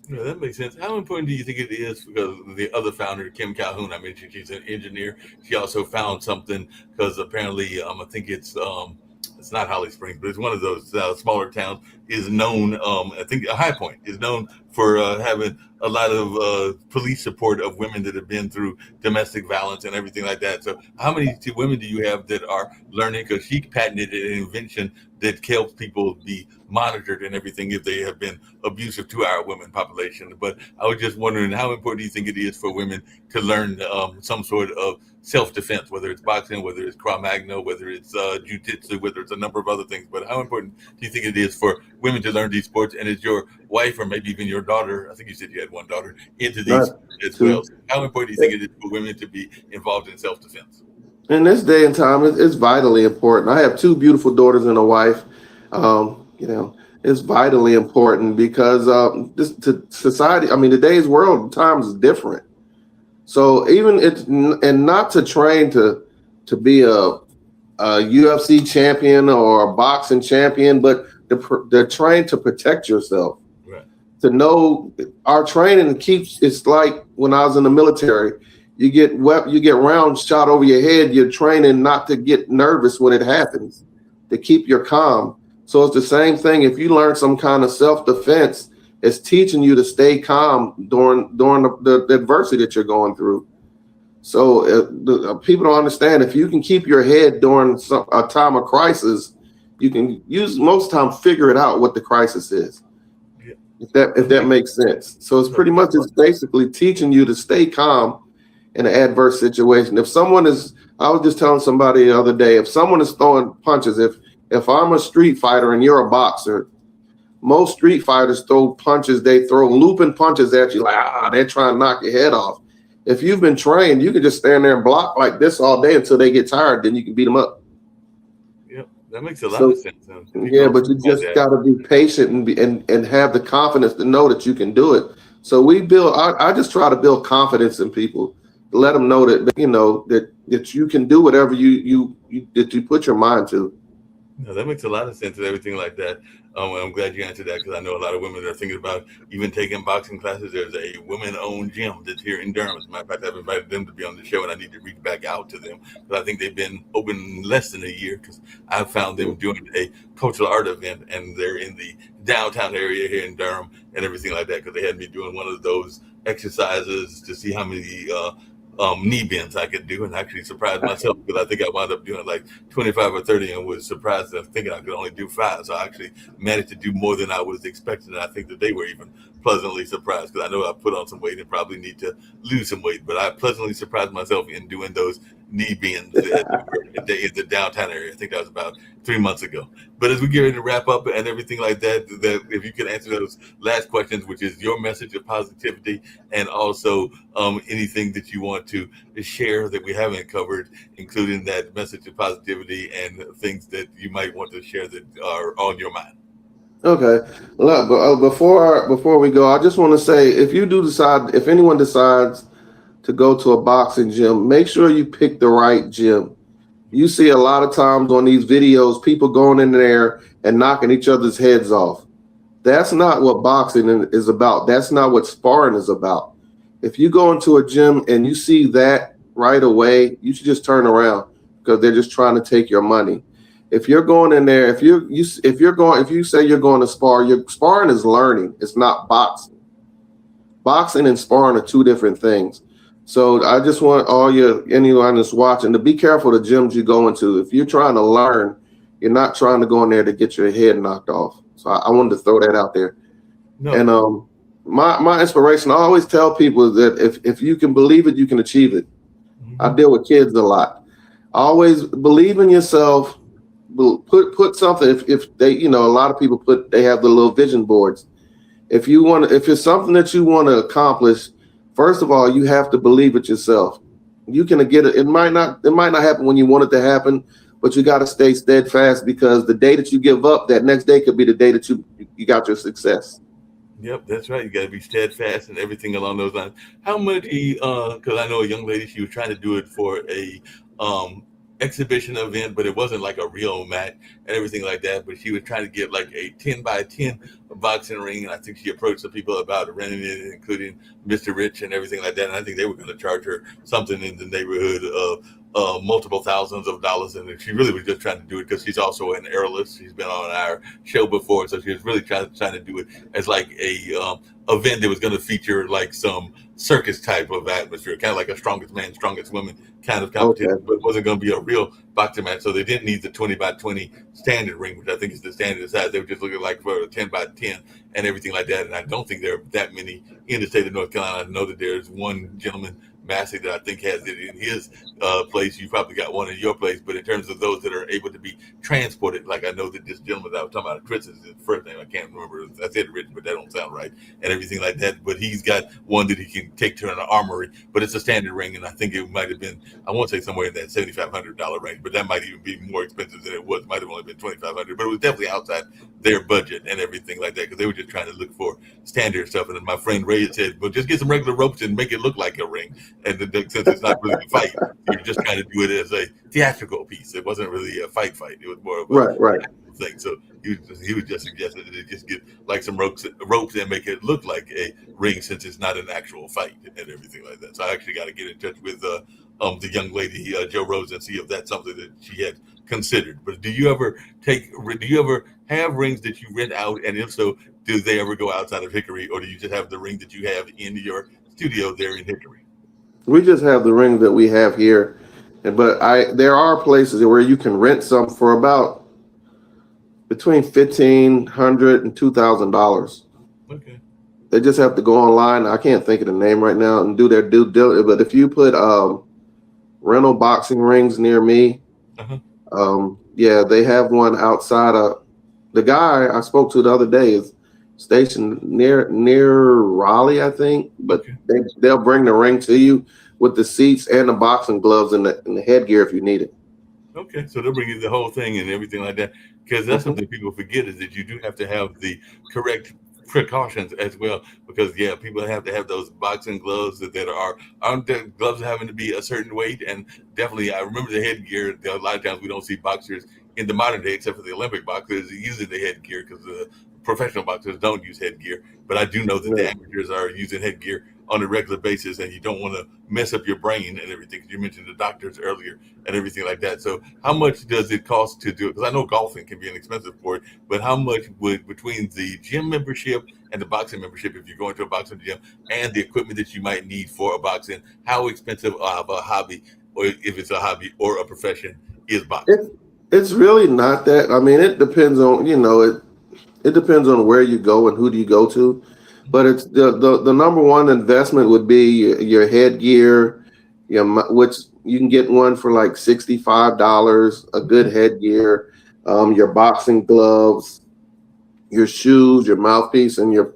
Yeah, that makes sense. How important do you think it is? Because the other founder, Kim Calhoun, I mentioned, she's an engineer. She also found something because apparently, I think it's not Holly Springs, but it's one of those smaller towns, is known, I think High Point is known for having a lot of police support of women that have been through domestic violence and everything like that. So how many women do you have that are learning? Because she patented an invention that helps people be monitored and everything if they have been abusive to our women population. But I was just wondering, how important do you think it is for women to learn some sort of self-defense, whether it's boxing, whether it's Krav Maga, whether it's jiu-jitsu, whether it's a number of other things? But how important do you think it is for women to learn these sports? And is your wife or maybe even your daughter, I think you said you had one daughter, into these as well? So how important do you think it is for women to be involved in self-defense? In this day and time, it's vitally important. I have two beautiful daughters and a wife. It's vitally important because this to society. I mean, today's world, times is different. So even and not to train to be a UFC champion or a boxing champion, but they're trained to protect yourself. Right. To know our training keeps. It's like when I was in the military. You get rounds shot over your head. You're training not to get nervous when it happens, to keep your calm. So it's the same thing. If you learn some kind of self-defense, it's teaching you to stay calm during the adversity that you're going through. So people don't understand. If you can keep your head during a time of crisis, you can most time figure it out what the crisis is. Yeah. If that makes sense. So it's pretty much it's basically teaching you to stay calm in an adverse situation. If someone is, I was just telling somebody the other day, if someone is throwing punches, if I'm a street fighter and you're a boxer, most street fighters throw punches, they throw looping punches at you, like, they're trying to knock your head off. If you've been trained, you can just stand there and block like this all day until they get tired, then you can beat them up. Yep, that makes a lot of sense. Yeah, but you just got to be patient and have the confidence to know that you can do it. So I just try to build confidence in people. Let them know that that you can do whatever you put your mind to. No, that makes a lot of sense and everything like that. I'm glad you answered that because I know a lot of women are thinking about even taking boxing classes. There's a women-owned gym that's here in Durham. As a matter of fact, I've invited them to be on the show, and I need to reach back out to them. But I think they've been open less than a year because I found them doing a cultural art event, and they're in the downtown area here in Durham and everything like that because they had me doing one of those exercises to see how many knee bends I could do, and actually surprised myself because I think I wound up doing like 25 or 30 and was surprised at thinking I could only do 5. So I actually managed to do more than I was expecting. And I think that they were even pleasantly surprised because I know I put on some weight and probably need to lose some weight, but I pleasantly surprised myself in doing those knee bends in the downtown area. I think that was about 3 months ago. But as we get ready to wrap up and everything like that, if you could answer those last questions, which is your message of positivity and also anything that you want to share that we haven't covered, including that message of positivity and things that you might want to share that are on your mind. Okay. Look, before we go, I just want to say, if anyone decides to go to a boxing gym, make sure you pick the right gym. You see a lot of times on these videos, people going in there and knocking each other's heads off. That's not what boxing is about. That's not what sparring is about. If you go into a gym and you see that right away, you should just turn around because they're just trying to take your money. If you're going in there, if you say you're going to spar, sparring is learning. It's not boxing. Boxing and sparring are two different things. So I just want anyone that's watching to be careful the gyms you go into. If you're trying to learn, you're not trying to go in there to get your head knocked off. So I wanted to throw that out there. No. And my inspiration, I always tell people that if you can believe it, you can achieve it. Mm-hmm. I deal with kids a lot. Always believe in yourself. Put something. If they, a lot of people they have the little vision boards. If it's something that you want to accomplish, first of all, you have to believe it yourself. You can get it. It might not happen when you want it to happen, but you got to stay steadfast because the day that you give up, that next day could be the day that you got your success. Yep, that's right. You got to be steadfast and everything along those lines. How much? Because I know a young lady, she was trying to do it for a exhibition event, but it wasn't like a real match and everything like that. But she was trying to get like a 10 by 10 boxing ring, and I think she approached the people about renting it, including Mr. Rich and everything like that. And I think they were going to charge her something in the neighborhood of multiple thousands of dollars, and she really was just trying to do it because she's also an airless. She's been on our show before, so she was really trying to do it as like a event that was going to feature like some circus type of atmosphere, kind of like a strongest man, strongest woman kind of competition, Okay. but it wasn't going to be a real boxing match. So they didn't need the 20 by 20 standard ring, which I think is the standard size. They were just looking like for a 10 by 10 and everything like that. And I don't think there are that many in the state of North Carolina. I know that there's one gentleman, Massey, that I think has it in his place. You probably got one in your place, but in terms of those that are able to be transported, like I know that this gentleman that I was talking about, Chris is his first name. I can't remember. I said Rich, but that don't sound right, and everything like that. But he's got one that he can take to an armory, but it's a standard ring, and I think it might have been, I won't say somewhere in that $7,500 range, but that might even be more expensive than it was. It might have only been $2,500, but it was definitely outside their budget and everything like that because they were just trying to look for standard stuff. And then my friend Ray had said, "Well, just get some regular ropes and make it look like a ring." And since it's not really a fight, you just kind of do it as a theatrical piece. It wasn't really a fight. It was more of a Right. thing. So he was just suggesting that they just get like some ropes and make it look like a ring since it's not an actual fight and everything like that. So I actually got to get in touch with the young lady Jo Rose and see if that's something that she had considered. But do you ever have rings that you rent out, and if so, do they ever go outside of Hickory, or do you just have the ring that you have in your studio there in Hickory? We just have the ring that we have here, but there are places where you can rent some for about between $1,500 and $2,000. Okay. They just have to go online. I can't think of the name right now and do their due diligence. But if you put rental boxing rings near me, yeah, they have one outside of the guy I spoke to the other day is stationed near Raleigh, I think. But they'll bring the ring to you with the seats and the boxing gloves and the headgear if you need it. Okay, so they'll bring you the whole thing and everything like that, because that's something people forget is that you do have to have the correct precautions as well, because people have to have those boxing gloves that aren't the gloves having to be a certain weight, and definitely I remember the headgear. A lot of times we don't see boxers in the modern day, except for the Olympic boxers, using the headgear because the professional boxers don't use headgear. But I do know that the amateurs are using headgear on a regular basis, and you don't want to mess up your brain and everything. You mentioned the doctors earlier and everything like that. So how much does it cost to do it? Because I know golfing can be an expensive sport, but how much would, between the gym membership and the boxing membership, if you're going to a boxing gym, and the equipment that you might need for a boxing, how expensive of a hobby, or if it's a hobby or a profession, is boxing? It's really not that. I mean, it depends on, it depends on where you go and who do you go to. But it's the number one investment would be your headgear, which you can get one for like $65, a good headgear, your boxing gloves, your shoes, your mouthpiece, and your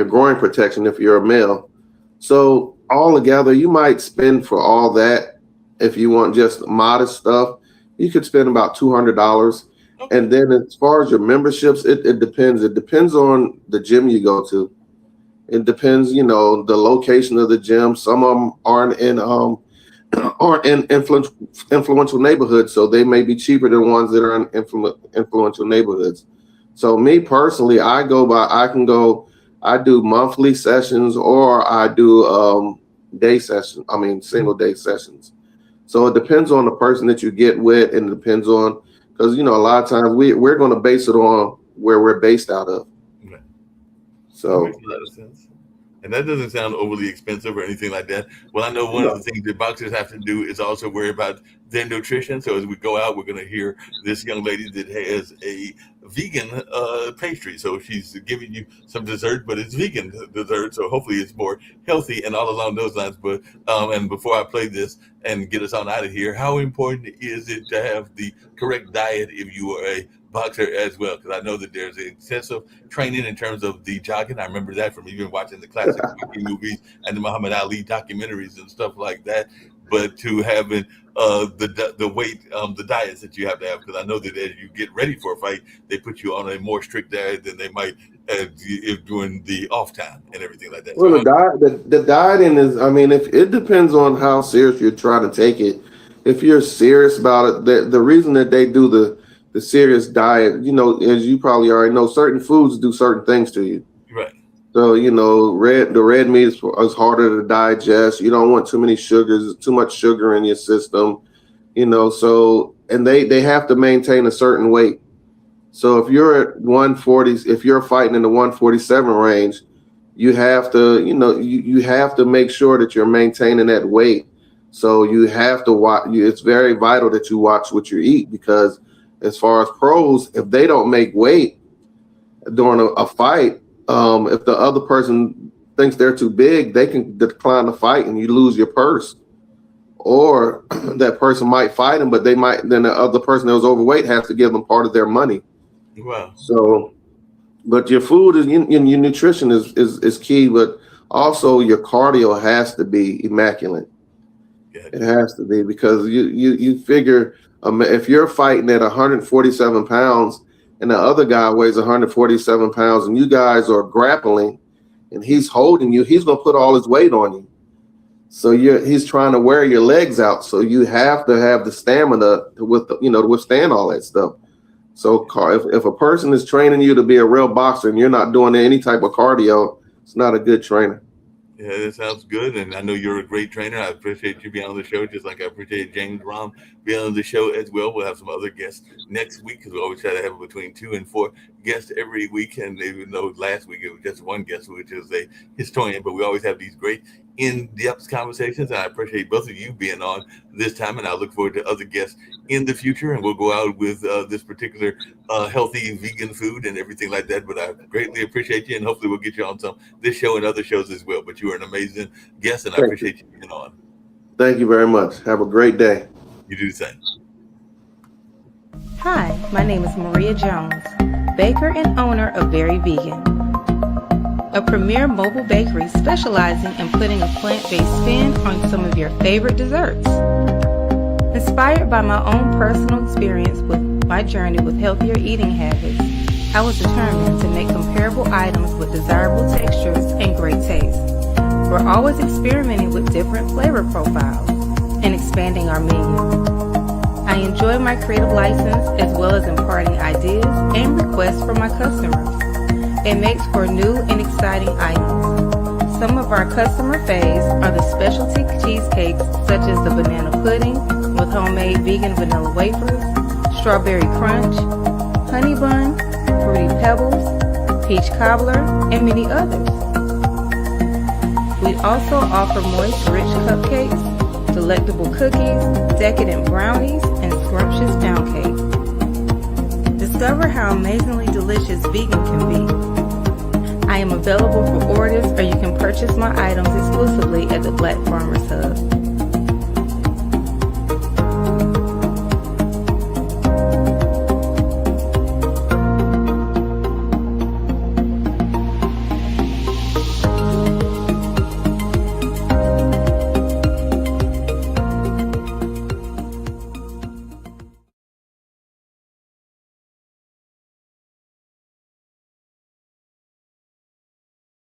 groin protection if you're a male. So all together, you might spend for all that. If you want just modest stuff, you could spend about $200. Okay. And then as far as your memberships, it depends. It depends on the gym you go to. It depends, the location of the gym. Some of them aren't in influential neighborhoods, so they may be cheaper than ones that are in influential neighborhoods. So me personally, I do monthly sessions, or I do single day sessions. So it depends on the person that you get with, and it depends on, because a lot of times we're going to base it on where we're based out of. Okay. So that makes a lot of sense. And that doesn't sound overly expensive or anything like that. Well, I know one of the things that boxers have to do is also worry about their nutrition. So as we go out, we're going to hear this young lady that has a vegan pastry. So she's giving you some dessert, but it's vegan dessert. So hopefully it's more healthy and all along those lines. But and before I play this and get us on out of here, how important is it to have the correct diet if you are a boxer as well? Because I know that there's excessive training in terms of the jogging. I remember that from even watching the classic movies and the Muhammad Ali documentaries and stuff like that. But to having the weight, the diets that you have to have, because I know that as you get ready for a fight, they put you on a more strict diet than they might during the off time and everything like that. Well, the dieting is, if it depends on how serious you're trying to take it. If you're serious about it, the reason that they do the the serious diet, you know, as you probably already know, certain foods do certain things to you. Right. So, you know, the red meat is harder to digest. You don't want too many sugars, too much sugar in your system, you know, so, and they have to maintain a certain weight. So if you're at 140, if you're fighting in the 147 range, you have to, you know, you have to make sure that you're maintaining that weight. So you have to watch. It's very vital that you watch what you eat, because as far as pros, if they don't make weight during a fight, if the other person thinks they're too big, they can decline the fight and you lose your purse. Or that person might fight him, but then the other person that was overweight has to give them part of their money. Wow. So, but your food is your nutrition is key, but also your cardio has to be immaculate. Good. It has to be, because you figure if you're fighting at 147 pounds and the other guy weighs 147 pounds and you guys are grappling and he's holding you, he's going to put all his weight on you. So he's trying to wear your legs out. So you have to have the stamina to withstand all that stuff. So if a person is training you to be a real boxer and you're not doing any type of cardio, it's not a good trainer. Yeah, that sounds good. And I know you're a great trainer. I appreciate you being on the show, just like I appreciate James Drom being on the show as well. We'll have some other guests next week, because we always try to have between 2 and 4 guests every week. And even though last week it was just one guest, which is a historian, but we always have these great in-depth conversations. And I appreciate both of you being on this time. And I look forward to other guests in the future. And we'll go out with this particular healthy vegan food and everything like that. But I greatly appreciate you. And hopefully we'll get you on this show and other shows as well. But you are an amazing guest, and I appreciate you being on. Thank you very much. Have a great day. You do the same. Hi, my name is Maria Jones, baker and owner of Very Vegan, a premier mobile bakery specializing in putting a plant-based spin on some of your favorite desserts. Inspired by my own personal experience with my journey with healthier eating habits, I was determined to make comparable items with desirable textures and great taste. We're always experimenting with different flavor profiles and expanding our menu. I enjoy my creative license, as well as imparting ideas and requests from my customers. It makes for new and exciting items. Some of our customer faves are the specialty cheesecakes, such as the banana pudding with homemade vegan vanilla wafers, strawberry crunch, honey bun, fruity pebbles, peach cobbler, and many others. We also offer moist, rich cupcakes, delectable cookies, decadent brownies, and scrumptious pound cake. Discover how amazingly delicious vegan can be. I am available for orders, or you can purchase my items exclusively at the Black Farmers Hub.